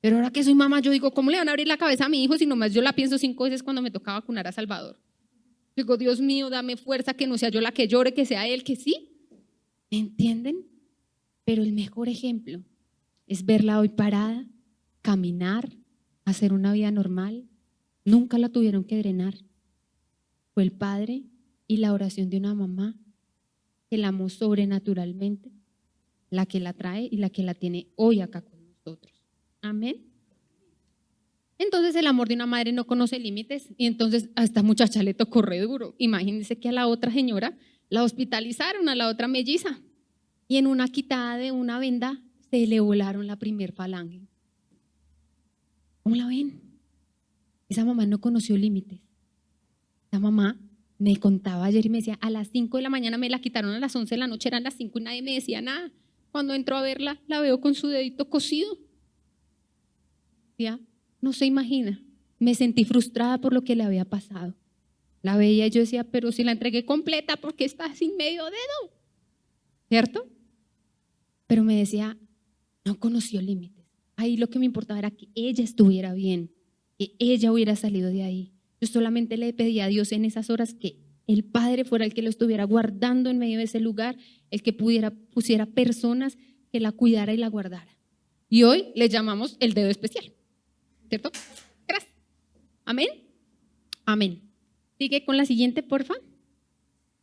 Pero ahora que soy mamá, yo digo, ¿cómo le van a abrir la cabeza a mi hijo si nomás yo la pienso 5 veces cuando me toca vacunar a Salvador? Digo, Dios mío, dame fuerza, que no sea yo la que llore, que sea él, que sí. ¿Me entienden? Pero el mejor ejemplo es verla hoy parada, caminar, hacer una vida normal. Nunca la tuvieron que drenar. Fue el padre y la oración de una mamá que la amó sobrenaturalmente, la que la trae y la que la tiene hoy acá con nosotros. Amén. Entonces el amor de una madre no conoce límites y entonces a esta muchacha le tocó re duro. Imagínense que a la otra señora la hospitalizaron, a la otra melliza, y en una quitada de una venda se le volaron la primer falange. ¿Cómo la ven? Esa mamá no conoció límites. Esa mamá me contaba ayer y me decía, a las 5 de la mañana me la quitaron, a las 11 de la noche eran las 5 y nadie me decía nada. Cuando entro a verla, la veo con su dedito cosido. ¿Ya? No se imagina. Me sentí frustrada por lo que le había pasado. La veía y yo decía, pero si la entregué completa, ¿por qué está sin medio dedo? ¿Cierto? Pero me decía, no conoció límites. Ahí lo que me importaba era que ella estuviera bien, que ella hubiera salido de ahí. Yo solamente le pedía a Dios en esas horas que el Padre fuera el que lo estuviera guardando en medio de ese lugar, el que pusiera personas que la cuidara y la guardara. Y hoy le llamamos el dedo especial, ¿cierto? Gracias. Amén. Amén. Sigue con la siguiente, porfa.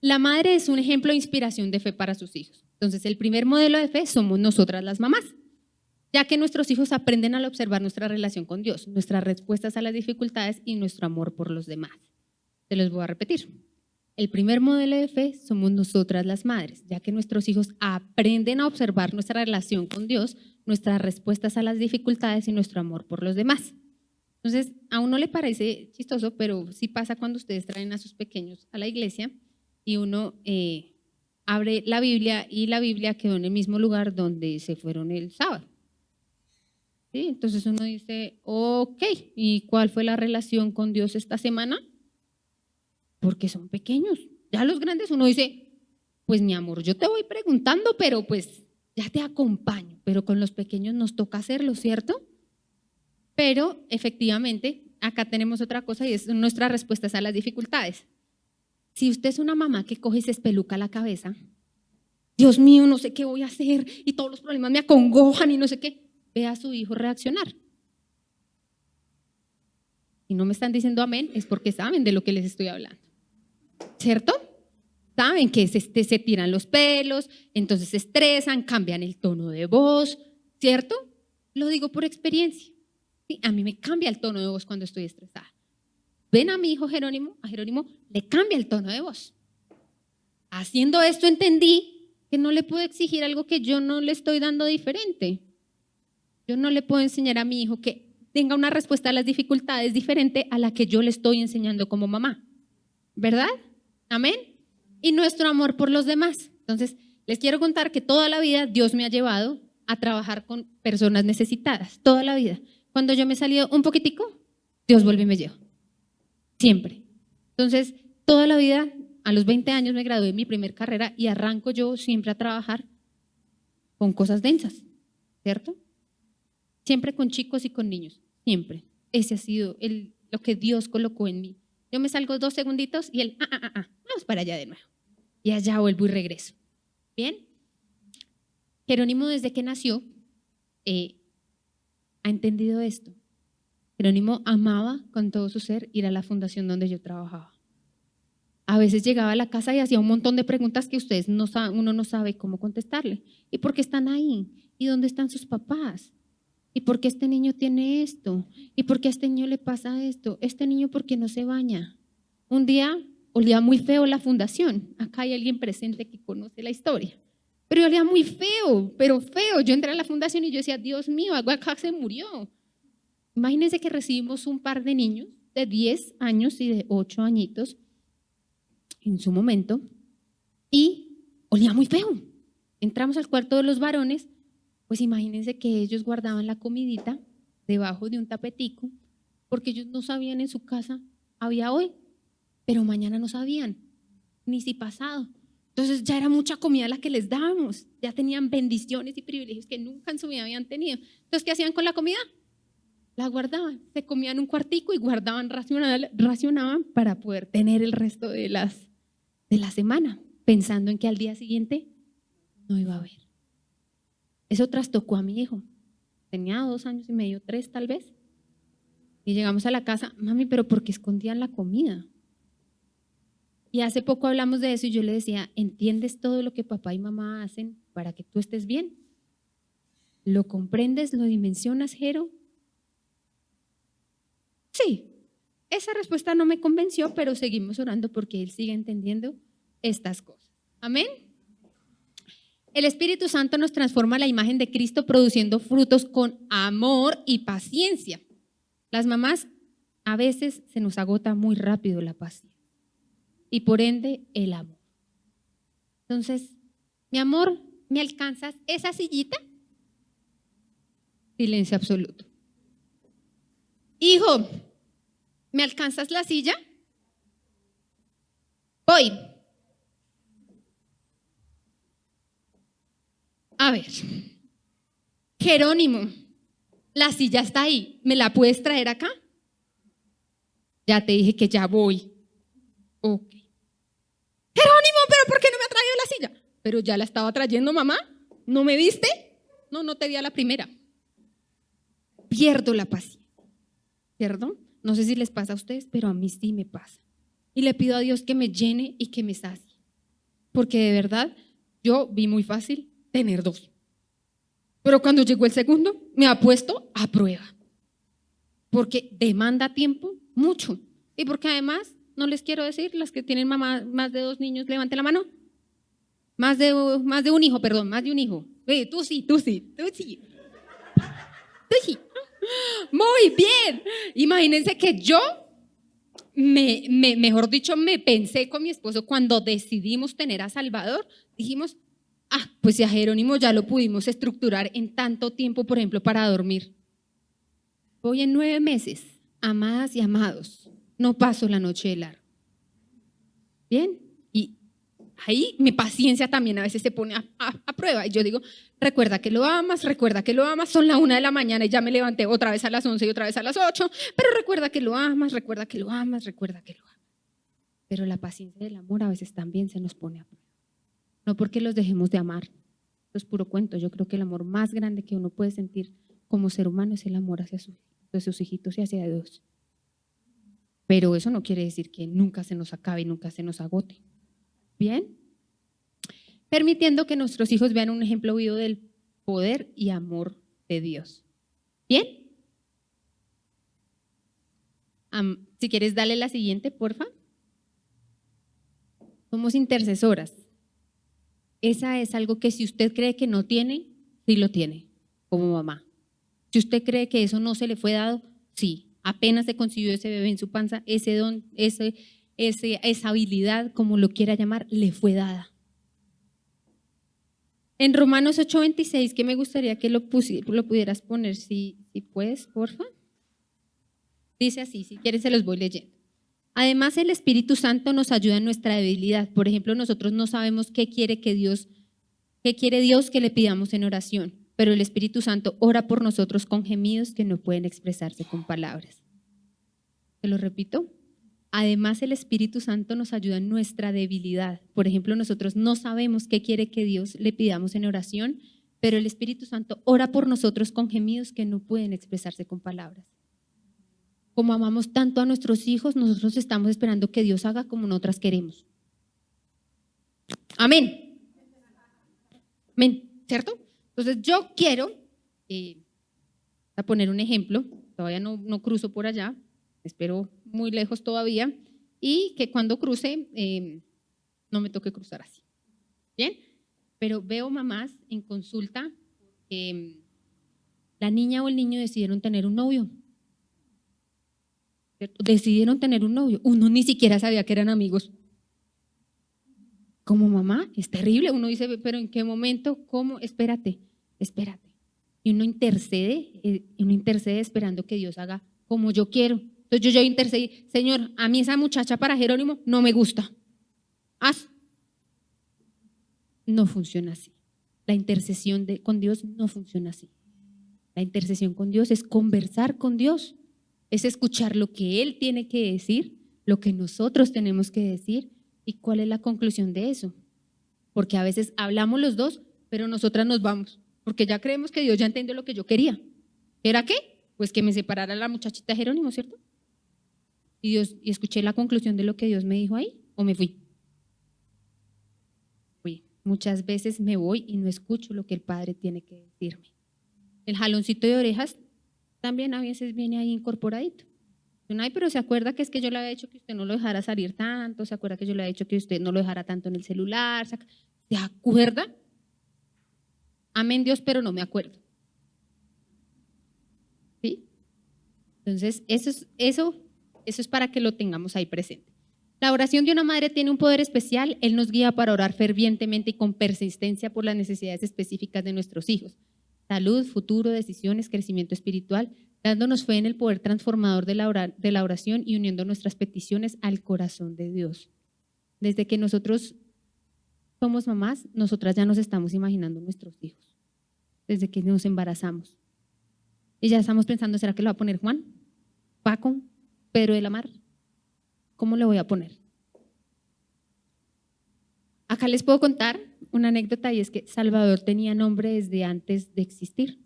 La madre es un ejemplo de inspiración de fe para sus hijos. Entonces, el primer modelo de fe somos nosotras las mamás, ya que nuestros hijos aprenden al observar nuestra relación con Dios, nuestras respuestas a las dificultades y nuestro amor por los demás. Se los voy a repetir. El primer modelo de fe somos nosotras las madres, ya que nuestros hijos aprenden a observar nuestra relación con Dios, nuestras respuestas a las dificultades y nuestro amor por los demás. Entonces, a uno le parece chistoso, pero sí pasa cuando ustedes traen a sus pequeños a la iglesia y uno abre la Biblia y la Biblia quedó en el mismo lugar donde se fueron el sábado. ¿Sí? Entonces uno dice, ok, ¿y cuál fue la relación con Dios esta semana? Porque son pequeños. Ya los grandes uno dice, pues mi amor, yo te voy preguntando, pero pues ya te acompaño. Pero con los pequeños nos toca hacerlo, ¿cierto? Pero efectivamente, acá tenemos otra cosa y es nuestras respuestas a las dificultades. Si usted es una mamá que coge y se espeluca la cabeza, Dios mío, no sé qué voy a hacer y todos los problemas me acongojan y no sé qué, ve a su hijo reaccionar. Si no me están diciendo amén, es porque saben de lo que les estoy hablando. ¿Cierto? Saben que se tiran los pelos, entonces se estresan, cambian el tono de voz, ¿cierto? Lo digo por experiencia. Sí, a mí me cambia el tono de voz cuando estoy estresada. Ven a mi hijo Jerónimo, a Jerónimo le cambia el tono de voz. Haciendo esto entendí que no le puedo exigir algo que yo no le estoy dando diferente. Yo no le puedo enseñar a mi hijo que tenga una respuesta a las dificultades diferente a la que yo le estoy enseñando como mamá. ¿Verdad? Amén. Y nuestro amor por los demás. Entonces, les quiero contar que toda la vida Dios me ha llevado a trabajar con personas necesitadas. Toda la vida. Cuando yo me he salido un poquitico, Dios vuelve y me lleva. Siempre. Entonces, toda la vida, a los 20 años me gradué de mi primer carrera y arranco yo siempre a trabajar con cosas densas, ¿cierto? Siempre con chicos y con niños, siempre. Ese ha sido lo que Dios colocó en mí. Yo me salgo 2 segunditos y vamos para allá de nuevo. Y allá vuelvo y regreso. ¿Bien? Jerónimo desde que nació ha entendido esto. Jerónimo amaba con todo su ser ir a la fundación donde yo trabajaba. A veces llegaba a la casa y hacía un montón de preguntas que uno no sabe cómo contestarle. ¿Y por qué están ahí? ¿Y dónde están sus papás? ¿Y por qué este niño tiene esto? ¿Y por qué a este niño le pasa esto? ¿Este niño por qué no se baña? Un día olía muy feo la fundación. Acá hay alguien presente que conoce la historia. Pero olía muy feo, pero feo. Yo entré a la fundación y yo decía, Dios mío, algo acá se murió. Imagínense que recibimos un par de niños de 10 años y de 8 añitos en su momento y olía muy feo. Entramos al cuarto de los varones, pues imagínense que ellos guardaban la comidita debajo de un tapetico porque ellos no sabían en su casa había hoy, pero mañana no sabían, ni si pasado. Entonces ya era mucha comida la que les dábamos, ya tenían bendiciones y privilegios que nunca en su vida habían tenido. Entonces, ¿qué hacían con la comida? La guardaban, se comían un cuartico y guardaban, racionaban para poder tener el resto de la semana, pensando en que al día siguiente no iba a haber. Eso trastocó a mi hijo. Tenía 2 años y medio, 3 tal vez. Y llegamos a la casa, mami, pero ¿por qué escondían la comida? Y hace poco hablamos de eso y yo le decía, ¿entiendes todo lo que papá y mamá hacen para que tú estés bien? ¿Lo comprendes? ¿Lo dimensionas, Jero? Sí, esa respuesta no me convenció, pero seguimos orando porque él sigue entendiendo estas cosas. Amén. El Espíritu Santo nos transforma a la imagen de Cristo produciendo frutos con amor y paciencia. Las mamás a veces se nos agota muy rápido la paciencia y por ende el amor. Entonces, mi amor, ¿me alcanzas esa sillita? Silencio absoluto. Hijo, ¿me alcanzas la silla? Voy. A ver, Jerónimo, la silla está ahí, ¿me la puedes traer acá? Ya te dije que ya voy. Ok. Jerónimo, ¿pero por qué no me ha traído la silla? Pero ya la estaba trayendo, mamá. ¿No me viste? No, no te vi a la primera. Pierdo la paciencia. ¿Cierto? No sé si les pasa a ustedes, pero a mí sí me pasa. Y le pido a Dios que me llene y que me sacie. Porque de verdad, yo vi muy fácil tener 2. Pero cuando llegó el segundo, me ha puesto a prueba. Porque demanda tiempo, mucho. Y porque además, no les quiero decir, las que tienen mamá, más de 2 niños, levanten la mano. Más de un hijo, perdón, más de un hijo. Tú sí. Muy bien. Imagínense que yo, mejor dicho, me pensé con mi esposo cuando decidimos tener a Salvador, dijimos, pues si a Jerónimo ya lo pudimos estructurar en tanto tiempo, por ejemplo, para dormir. Voy en 9 meses, amadas y amados, no paso la noche de largo. Bien, y ahí mi paciencia también a veces se pone a prueba. Y yo digo, recuerda que lo amas, son la 1 de la mañana y ya me levanté otra vez a las 11 y otra vez a las 8, pero recuerda que lo amas. Pero la paciencia del amor a veces también se nos pone a prueba. No porque los dejemos de amar, eso es puro cuento. Yo creo que el amor más grande que uno puede sentir como ser humano es el amor hacia sus hijitos y hacia Dios. Pero eso no quiere decir que nunca se nos acabe y nunca se nos agote. ¿Bien? Permitiendo que nuestros hijos vean un ejemplo vivo del poder y amor de Dios. ¿Bien? Si quieres, dale la siguiente, porfa. Somos intercesoras. Esa es algo que si usted cree que no tiene, sí lo tiene, como mamá. Si usted cree que eso no se le fue dado, sí. Apenas se concibió ese bebé en su panza, ese don, esa habilidad, como lo quiera llamar, le fue dada. En Romanos 8:26, que me gustaría que lo pudieras poner, si puedes, porfa. Dice así, si quieres se los voy leyendo. Además, el Espíritu Santo nos ayuda en nuestra debilidad. Por ejemplo, nosotros no sabemos qué quiere Dios que le pidamos en oración, pero el Espíritu Santo ora por nosotros con gemidos que no pueden expresarse con palabras. ¿Te lo repito? Además, el Espíritu Santo nos ayuda en nuestra debilidad. Por ejemplo, nosotros no sabemos qué quiere que Dios le pidamos en oración, pero el Espíritu Santo ora por nosotros con gemidos que no pueden expresarse con palabras. Como amamos tanto a nuestros hijos, nosotros estamos esperando que Dios haga como nosotras queremos. Amén. Amén, ¿cierto? Entonces yo quiero, a poner un ejemplo, todavía no cruzo por allá, espero muy lejos todavía, y que cuando cruce no me toque cruzar así. ¿Bien? Pero veo mamás en consulta que la niña o el niño decidieron tener un novio. ¿Cierto? Decidieron tener un novio. Uno ni siquiera sabía que eran amigos. Como mamá, es terrible. Uno dice, pero ¿en qué momento? ¿Cómo? Espérate. Y uno intercede esperando que Dios haga como yo quiero. Entonces yo intercedí, Señor, a mí esa muchacha para Jerónimo no me gusta. Haz. No funciona así. La intercesión con Dios no funciona así. La intercesión con Dios es conversar con Dios, es escuchar lo que Él tiene que decir, lo que nosotros tenemos que decir y cuál es la conclusión de eso. Porque a veces hablamos los dos, pero nosotras nos vamos, porque ya creemos que Dios ya entendió lo que yo quería. ¿Era qué? Pues que me separara la muchachita Jerónimo, ¿cierto? Y escuché la conclusión de lo que Dios me dijo ahí, o me fui. Muchas veces me voy y no escucho lo que el Padre tiene que decirme. El jaloncito de orejas también a veces viene ahí incorporadito. Ay, pero se acuerda que es que yo le había dicho que usted no lo dejara salir tanto, se acuerda que yo le había dicho que usted no lo dejara tanto en el celular, ¿se acuerda? Amén Dios, pero no me acuerdo. ¿Sí? Entonces, eso es para que lo tengamos ahí presente. La oración de una madre tiene un poder especial. Él nos guía para orar fervientemente y con persistencia por las necesidades específicas de nuestros hijos. Salud, futuro, decisiones, crecimiento espiritual, dándonos fe en el poder transformador de la oración y uniendo nuestras peticiones al corazón de Dios. Desde que nosotros somos mamás, nosotras ya nos estamos imaginando nuestros hijos. Desde que nos embarazamos. Y ya estamos pensando, ¿será que lo va a poner Juan, Paco, Pedro de la Mar? ¿Cómo le voy a poner? Acá les puedo contar una anécdota y es que Salvador tenía nombre desde antes de existir.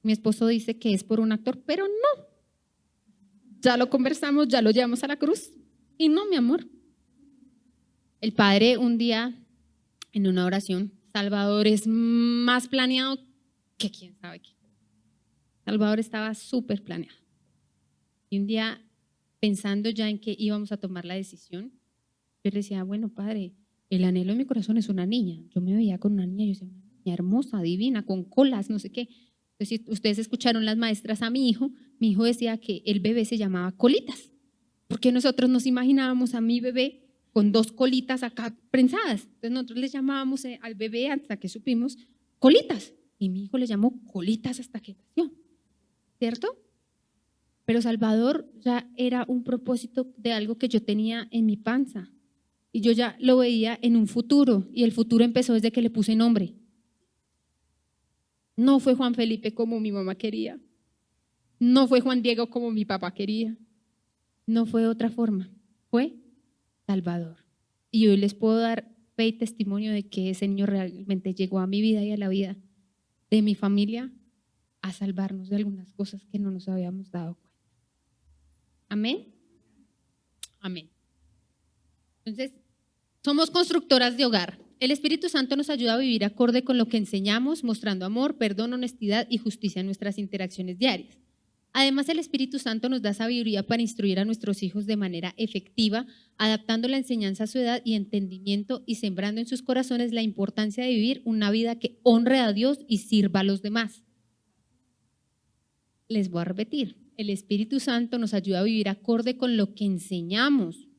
Mi esposo dice que es por un actor, pero no. Ya lo conversamos, ya lo llevamos a la cruz. Y no, mi amor. El padre un día en una oración, Salvador es más planeado que quién sabe qué. Salvador estaba súper planeado. Y un día, pensando ya en que íbamos a tomar la decisión, yo le decía, bueno, padre, el anhelo de mi corazón es una niña. Yo me veía con una niña, yo decía, una niña hermosa, divina, con colas, no sé qué. Entonces, si ustedes escucharon las maestras a mi hijo decía que el bebé se llamaba Colitas, porque nosotros nos imaginábamos a mi bebé con 2 colitas acá prensadas. Entonces nosotros les llamábamos al bebé hasta que supimos Colitas. Y mi hijo le llamó Colitas hasta que nació, ¿cierto? Pero Salvador ya era un propósito de algo que yo tenía en mi panza. Y yo ya lo veía en un futuro. Y el futuro empezó desde que le puse nombre. No fue Juan Felipe como mi mamá quería. No fue Juan Diego como mi papá quería. No fue de otra forma. Fue Salvador. Y hoy les puedo dar fe y testimonio de que ese niño realmente llegó a mi vida y a la vida de mi familia a salvarnos de algunas cosas que no nos habíamos dado cuenta. Amén. Amén. Entonces, somos constructoras de hogar. El Espíritu Santo nos ayuda a vivir acorde con lo que enseñamos, mostrando amor, perdón, honestidad y justicia en nuestras interacciones diarias. Además, el Espíritu Santo nos da sabiduría para instruir a nuestros hijos de manera efectiva, adaptando la enseñanza a su edad y entendimiento y sembrando en sus corazones la importancia de vivir una vida que honre a Dios y sirva a los demás. Les voy a repetir, el Espíritu Santo nos ayuda a vivir acorde con lo que enseñamos,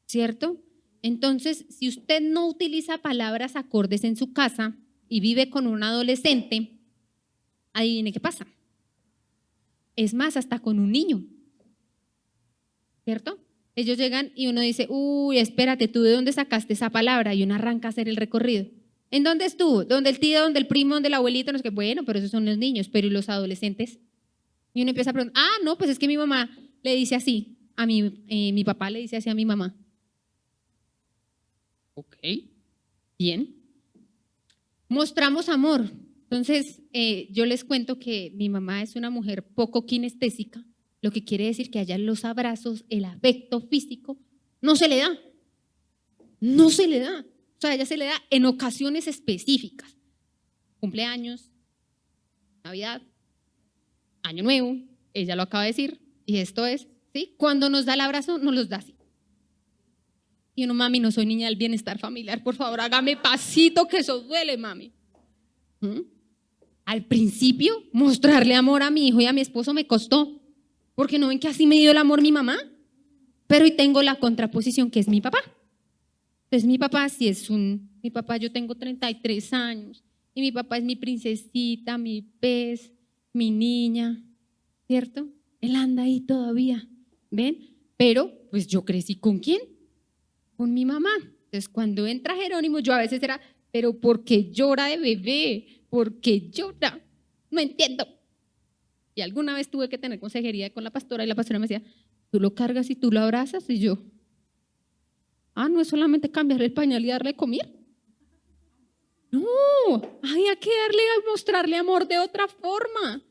¿cierto? Entonces, si usted no utiliza palabras acordes en su casa y vive con un adolescente, adivine qué pasa. Es más, hasta con un niño, ¿cierto? Ellos llegan y uno dice, uy, espérate, ¿tú de dónde sacaste esa palabra? Y uno arranca a hacer el recorrido. ¿En dónde estuvo? ¿Dónde el tío, dónde el primo, dónde el abuelito? No sé qué. Bueno, pero esos son los niños, pero ¿y los adolescentes? Y uno empieza a preguntar, no, pues es que mi mamá le dice así, a mi papá le dice así a mi mamá. Ok, bien. Mostramos amor. Entonces, yo les cuento que mi mamá es una mujer poco kinestésica, lo que quiere decir que allá los abrazos, el afecto físico, no se le da. No se le da. O sea, ella se le da en ocasiones específicas. Cumpleaños, Navidad, Año Nuevo, ella lo acaba de decir, y esto es, ¿sí? Cuando nos da el abrazo, nos los da así. Y uno, mami, no soy niña del bienestar familiar, por favor, hágame pasito que eso duele, mami. Al principio, mostrarle amor a mi hijo y a mi esposo me costó, porque no ven que así me dio el amor mi mamá, pero hoy tengo la contraposición que es mi papá. Entonces mi papá sí es mi papá, yo tengo 33 años y mi papá es mi princesita, mi pez, mi niña, ¿cierto? Él anda ahí todavía, ¿ven? Pero pues yo crecí ¿con quién? Con mi mamá. Entonces cuando entra Jerónimo yo a veces era, pero ¿por qué llora de bebé? ¿Por qué llora? No entiendo. Y alguna vez tuve que tener consejería con la pastora y la pastora me decía, tú lo cargas y tú lo abrazas y yo, no es solamente cambiarle el pañal y darle comida. No, había que mostrarle amor de otra forma,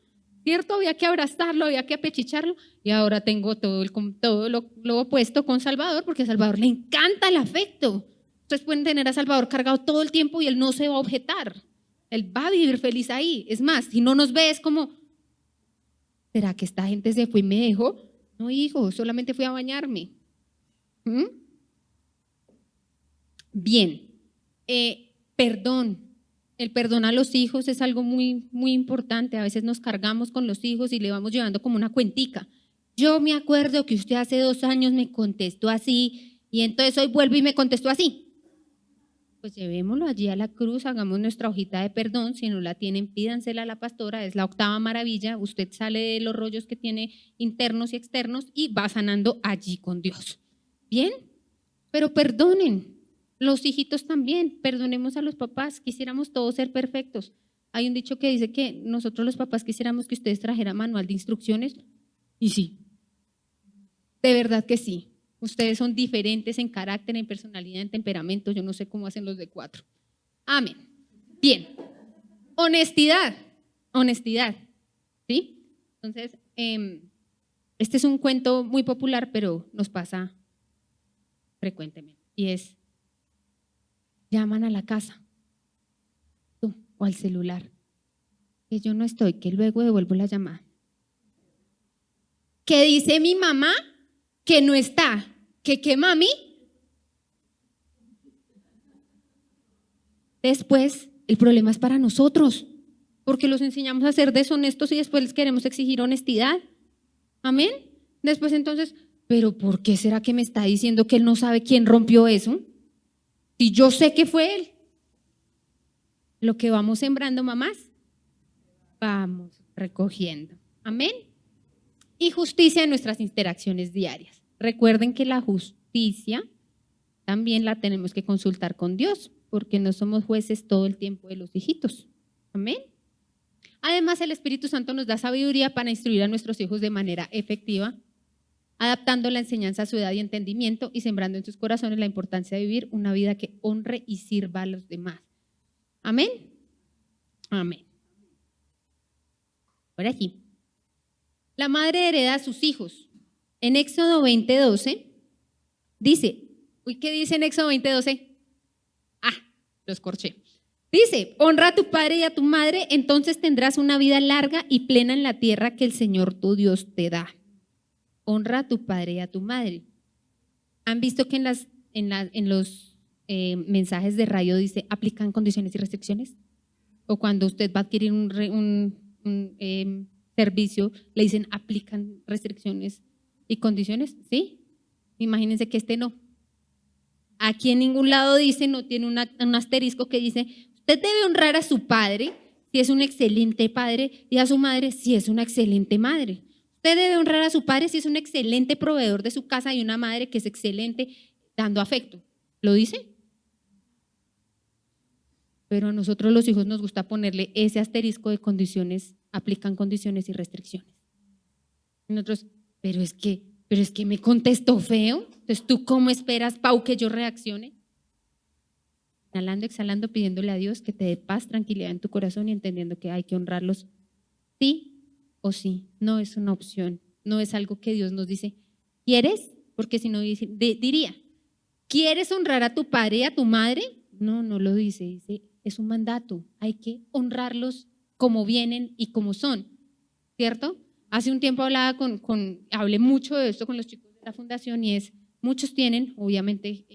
¿cierto? Había que abrazarlo, había que apechicharlo y ahora tengo todo lo opuesto con Salvador porque a Salvador le encanta el afecto. Ustedes pueden tener a Salvador cargado todo el tiempo y él no se va a objetar. Él va a vivir feliz ahí. Es más, si no nos ve es como, ¿será que esta gente se fue y me dejó? No, hijo, solamente fui a bañarme. Bien, perdón. El perdón a los hijos es algo muy, muy importante. A veces nos cargamos con los hijos y le vamos llevando como una cuentica. Yo me acuerdo que usted hace 2 años me contestó así y entonces hoy vuelve y me contestó así. Pues llevémoslo allí a la cruz, hagamos nuestra hojita de perdón. Si no la tienen, pídansela a la pastora, es la 8ª maravilla. Usted sale de los rollos que tiene internos y externos y va sanando allí con Dios. ¿Bien? Pero perdonen. Los hijitos también, perdonemos a los papás, quisiéramos todos ser perfectos. Hay un dicho que dice que nosotros los papás quisiéramos que ustedes trajeran manual de instrucciones, y sí, de verdad que sí. Ustedes son diferentes en carácter, en personalidad, en temperamento. Yo no sé cómo hacen los de 4. Amén. Bien. Honestidad. Honestidad. ¿Sí? Entonces, este es un cuento muy popular, pero nos pasa frecuentemente. Y es, llaman a la casa o al celular. Que yo no estoy, que luego devuelvo la llamada. ¿Qué dice mi mamá? Que no está. ¿Qué mami? Después, el problema es para nosotros, porque los enseñamos a ser deshonestos y después les queremos exigir honestidad. Amén. Después entonces, ¿pero por qué será que me está diciendo que él no sabe quién rompió eso? Si yo sé que fue él. Lo que vamos sembrando, mamás, vamos recogiendo. Amén. Y justicia en nuestras interacciones diarias. Recuerden que la justicia también la tenemos que consultar con Dios, porque no somos jueces todo el tiempo de los hijitos. Amén. Además, el Espíritu Santo nos da sabiduría para instruir a nuestros hijos de manera efectiva, adaptando la enseñanza a su edad y entendimiento y sembrando en sus corazones la importancia de vivir una vida que honre y sirva a los demás. Amén. Amén. Ahora sí. La madre hereda a sus hijos. En Éxodo 20:12 dice, ¿qué dice en Éxodo 20:12? Los corché. Dice, honra a tu padre y a tu madre, entonces tendrás una vida larga y plena en la tierra que el Señor tu Dios te da. Honra a tu padre y a tu madre. ¿Han visto que en los mensajes de radio dice, aplican condiciones y restricciones? O cuando usted va a adquirir un servicio, le dicen, aplican restricciones y condiciones, ¿sí? Imagínense que no. Aquí en ningún lado dice, no tiene un asterisco que dice, usted debe honrar a su padre si es un excelente padre y a su madre si es una excelente madre. Usted debe honrar a su padre si es un excelente proveedor de su casa y una madre que es excelente dando afecto. ¿Lo dice? Pero a nosotros los hijos nos gusta ponerle ese asterisco de condiciones, aplican condiciones y restricciones. Y nosotros, pero es que me contestó feo. Entonces, ¿tú cómo esperas, Pau, que yo reaccione? Inhalando, exhalando, pidiéndole a Dios que te dé paz, tranquilidad en tu corazón y entendiendo que hay que honrarlos sí o sí. No es una opción, no es algo que Dios nos dice, ¿quieres? Porque si no diría, ¿quieres honrar a tu padre y a tu madre? No, no lo dice, dice, es un mandato, hay que honrarlos como vienen y como son, ¿cierto? Hace un tiempo hablé mucho de esto con los chicos de la fundación y muchos tienen, obviamente,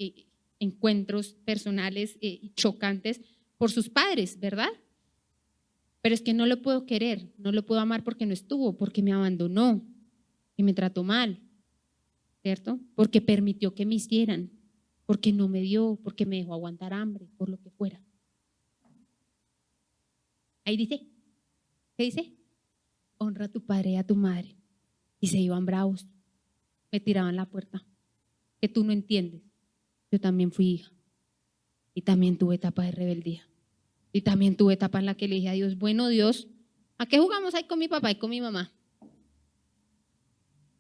encuentros personales chocantes por sus padres, ¿verdad? Pero es que no lo puedo querer, no lo puedo amar porque no estuvo, porque me abandonó, que me trató mal, ¿cierto? Porque permitió que me hicieran, porque no me dio, porque me dejó aguantar hambre, por lo que fuera. Ahí dice, ¿qué dice? Honra a tu padre y a tu madre. Y se iban bravos, me tiraban la puerta, que tú no entiendes. Yo también fui hija y también tuve etapa de rebeldía y también tuve etapa en la que le dije a Dios, bueno Dios, ¿a qué jugamos ahí con mi papá y con mi mamá?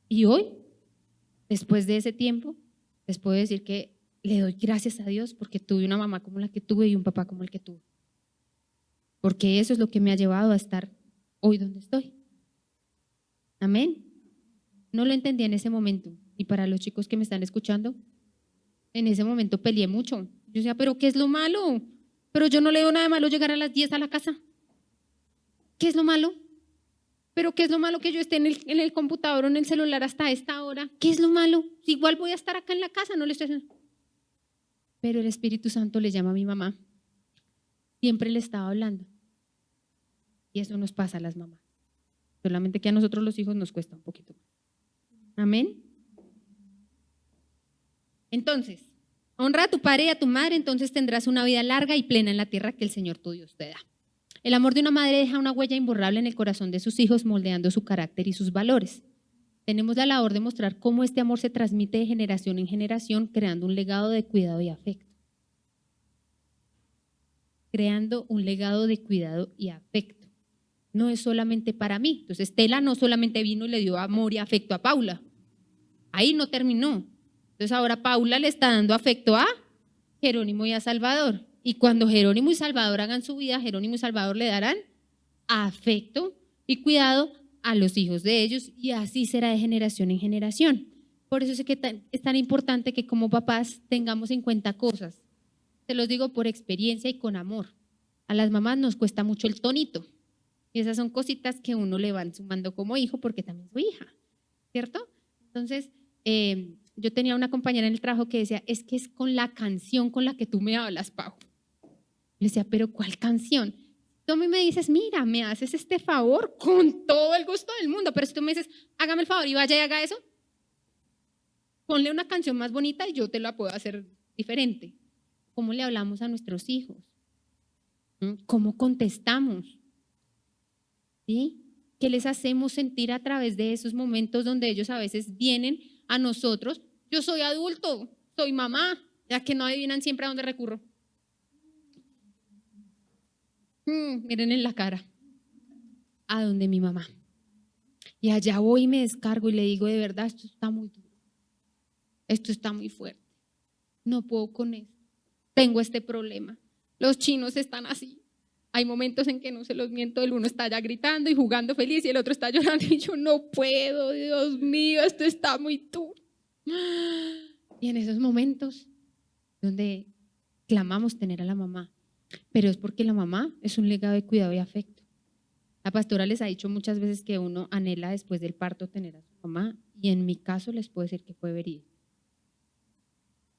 Y hoy, después de ese tiempo, les puedo decir que le doy gracias a Dios porque tuve una mamá como la que tuve y un papá como el que tuve. Porque eso es lo que me ha llevado a estar hoy donde estoy. Amén. No lo entendí en ese momento. Y para los chicos que me están escuchando, en ese momento peleé mucho. Yo decía, ¿pero qué es lo malo? Pero yo no le veo nada de malo llegar a las 10 a la casa. ¿Qué es lo malo? ¿Pero qué es lo malo que yo esté en el computador o en el celular hasta esta hora? ¿Qué es lo malo? Igual voy a estar acá en la casa, no le estoy haciendo. Pero el Espíritu Santo le llama a mi mamá. Siempre le estaba hablando. Y eso nos pasa a las mamás. Solamente que a nosotros los hijos nos cuesta un poquito más. Amén. Entonces, honra a tu padre y a tu madre, entonces tendrás una vida larga y plena en la tierra que el Señor tu Dios te da. El amor de una madre deja una huella imborrable en el corazón de sus hijos, moldeando su carácter y sus valores. Tenemos la labor de mostrar cómo este amor se transmite de generación en generación, creando un legado de cuidado y afecto. creando un legado de cuidado y afecto. No es solamente para mí. Entonces, Estela no solamente vino y le dio amor y afecto a Paula. Ahí no terminó. Entonces, ahora Paula le está dando afecto a Jerónimo y a Salvador. Y cuando Jerónimo y Salvador hagan su vida, Jerónimo y Salvador le darán afecto y cuidado a los hijos de ellos, y así será de generación en generación. Por eso es que es tan importante que como papás tengamos en cuenta cosas. Te los digo por experiencia y con amor. A las mamás nos cuesta mucho el tonito. Y esas son cositas que uno le van sumando como hijo porque también es su hija, ¿cierto? Entonces, yo tenía una compañera en el trabajo que decía, es que es con la canción con la que tú me hablas, Pau. Le decía, pero ¿cuál canción? Tú a mí me dices, mira, me haces este favor con todo el gusto del mundo, pero si tú me dices, hágame el favor y vaya y haga eso, ponle una canción más bonita y yo te la puedo hacer diferente. ¿Cómo le hablamos a nuestros hijos? ¿Cómo contestamos? ¿Sí? ¿Qué les hacemos sentir a través de esos momentos donde ellos a veces vienen a nosotros? Yo soy adulto, soy mamá, ya que no adivinan siempre a dónde recurro. Miren en la cara, a donde mi mamá. Y allá voy y me descargo y le digo, de verdad, esto está muy duro, esto está muy fuerte, no puedo con esto, tengo este problema, los chinos están así. Hay momentos en que no se los miento, el uno está ya gritando y jugando feliz y el otro está llorando y yo no puedo, Dios mío, esto está muy duro. Y en esos momentos donde clamamos tener a la mamá, pero es porque la mamá es un legado de cuidado y afecto. La pastora les ha dicho muchas veces que uno anhela después del parto tener a su mamá, y en mi caso les puedo decir que fue verídico.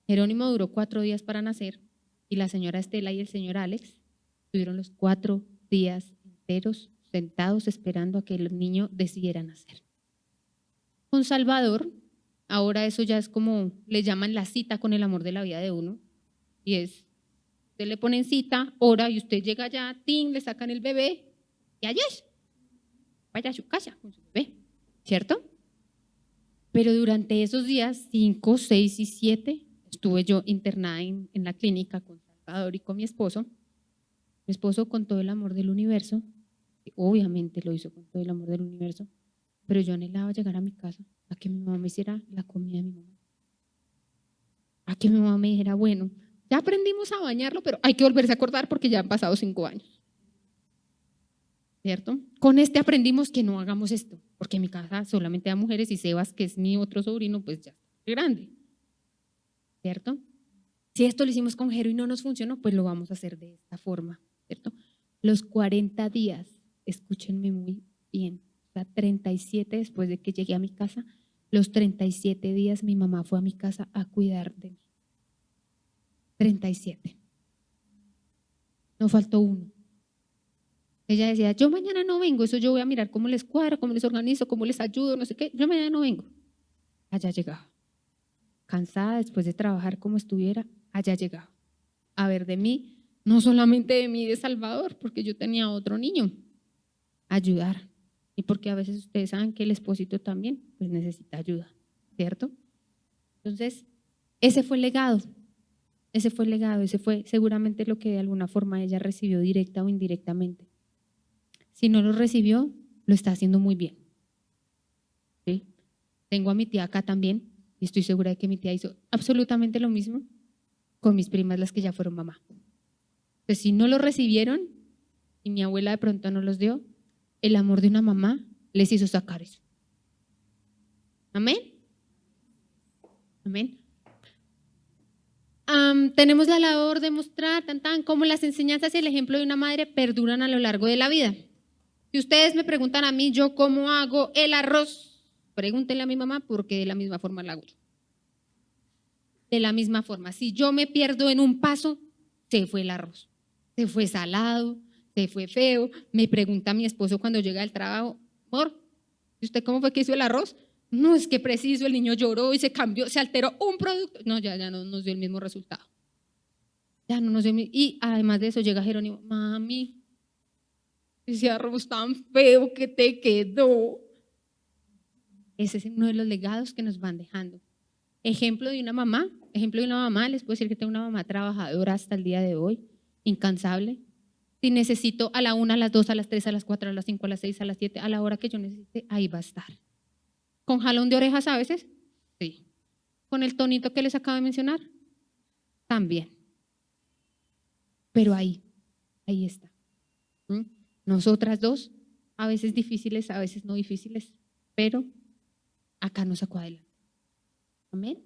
Jerónimo duró 4 días para nacer y la señora Estela y el señor Alex estuvieron los 4 días enteros sentados esperando a que el niño decidiera nacer. Con Salvador, ahora eso ya es como le llaman la cita con el amor de la vida de uno, y es, usted le ponen cita, hora, y usted llega allá, le sacan el bebé y allá vaya a su casa con su bebé, ¿cierto? Pero durante esos días, 5, 6 y 7, estuve yo internada en la clínica con Salvador y con mi esposo. Mi esposo con todo el amor del universo, obviamente lo hizo con todo el amor del universo, pero yo anhelaba llegar a mi casa, a que mi mamá me hiciera la comida de mi mamá, a que mi mamá me dijera, bueno, ya aprendimos a bañarlo, pero hay que volverse a acordar porque ya han pasado 5 años, ¿cierto? Con este aprendimos que no hagamos esto, porque en mi casa solamente hay mujeres y Sebas, que es mi otro sobrino, pues ya está grande, ¿cierto? Si esto lo hicimos con Jero y no nos funcionó, pues lo vamos a hacer de esta forma, ¿cierto? Los 40 días, escúchenme muy bien, o sea, 37 después de que llegué a mi casa, los 37 días mi mamá fue a mi casa a cuidar de mí. 37. No faltó uno. Ella decía, yo mañana no vengo, eso yo voy a mirar cómo les cuadro, cómo les organizo, cómo les ayudo, no sé qué, yo mañana no vengo. Allá llegaba, cansada después de trabajar como estuviera, allá llegaba a ver de mí, no solamente de mí, de Salvador, porque yo tenía otro niño, ayudar. Y porque a veces ustedes saben que el esposito también pues necesita ayuda, ¿cierto? Entonces, ese fue el legado, ese fue seguramente lo que de alguna forma ella recibió directa o indirectamente. Si no lo recibió, lo está haciendo muy bien. ¿Sí? Tengo a mi tía acá también y estoy segura de que mi tía hizo absolutamente lo mismo con mis primas, las que ya fueron mamá. Pues si no lo recibieron y mi abuela de pronto no los dio, el amor de una mamá les hizo sacar eso. Amén. Amén. Tenemos la labor de mostrar cómo las enseñanzas y el ejemplo de una madre perduran a lo largo de la vida. Si ustedes me preguntan a mí, yo cómo hago el arroz, pregúntenle a mi mamá porque de la misma forma la hago yo. De la misma forma, si yo me pierdo en un paso, se fue el arroz, se fue salado, se fue feo. Me pregunta mi esposo cuando llega del trabajo, amor, ¿y usted cómo fue que hizo el arroz? No, es que preciso, el niño lloró y se cambió, se alteró un producto. No, ya no nos dio el mismo resultado. Ya no nos dio y además de eso llega Jerónimo, mami, ese arroz tan feo que te quedó. Ese es uno de los legados que nos van dejando. Ejemplo de una mamá, les puedo decir que tengo una mamá trabajadora hasta el día de hoy, incansable, Si necesito a la 1, a las 2, a las 3, a las 4, a las 5, a las 6, a las 7, a la hora que yo necesite, ahí va a estar. ¿Con jalón de orejas a veces? Sí. ¿Con el tonito que les acabo de mencionar? También. Pero ahí está. Nosotras dos, a veces difíciles, a veces no difíciles, pero acá nos sacó adelante. Amén.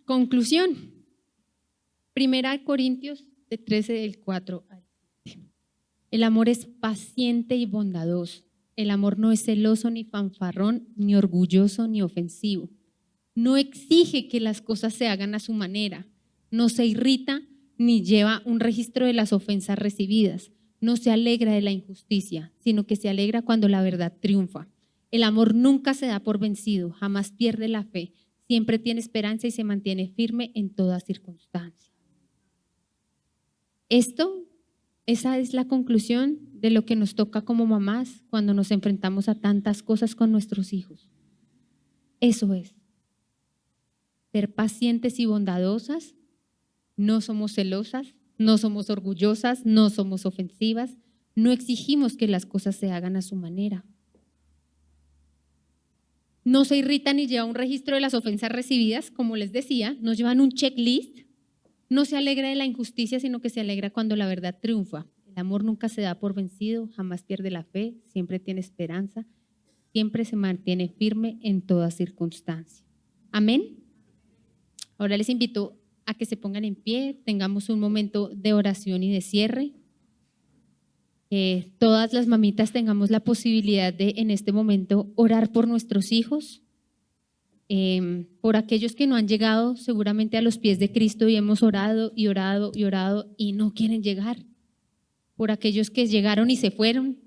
Conclusión. 1 Corintios 13 del 4 al 7. El amor es paciente y bondadoso. El amor no es celoso ni fanfarrón, ni orgulloso ni ofensivo. No exige que las cosas se hagan a su manera. No se irrita ni lleva un registro de las ofensas recibidas. No se alegra de la injusticia, sino que se alegra cuando la verdad triunfa. El amor nunca se da por vencido, jamás pierde la fe, siempre tiene esperanza y se mantiene firme en toda circunstancia. Esa es la conclusión de lo que nos toca como mamás cuando nos enfrentamos a tantas cosas con nuestros hijos. Eso es. Ser pacientes y bondadosas, no somos celosas, no somos orgullosas, no somos ofensivas, no exigimos que las cosas se hagan a su manera. No se irritan ni llevan un registro de las ofensas recibidas, como les decía, no llevan un checklist. No se alegra de la injusticia, sino que se alegra cuando la verdad triunfa. El amor nunca se da por vencido, jamás pierde la fe, siempre tiene esperanza, siempre se mantiene firme en toda circunstancia. Amén. Ahora les invito a que se pongan en pie, tengamos un momento de oración y de cierre. Todas las mamitas tengamos la posibilidad de en este momento orar por nuestros hijos, por aquellos que no han llegado seguramente a los pies de Cristo y hemos orado y orado y orado y no quieren llegar, por aquellos que llegaron y se fueron,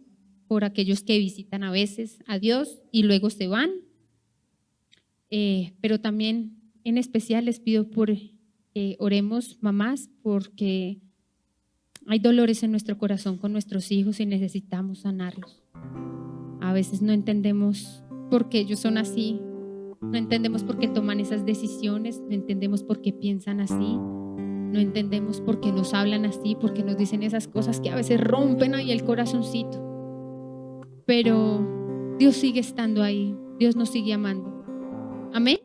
por aquellos que visitan a veces a Dios y luego se van, pero también en especial les pido por oremos mamás porque hay dolores en nuestro corazón con nuestros hijos y necesitamos sanarlos. A veces no entendemos por qué ellos son así, no entendemos por qué toman esas decisiones, no entendemos por qué piensan así, no entendemos por qué nos hablan así, por qué nos dicen esas cosas que a veces rompen ahí el corazoncito. Pero Dios sigue estando ahí, Dios nos sigue amando. Amén.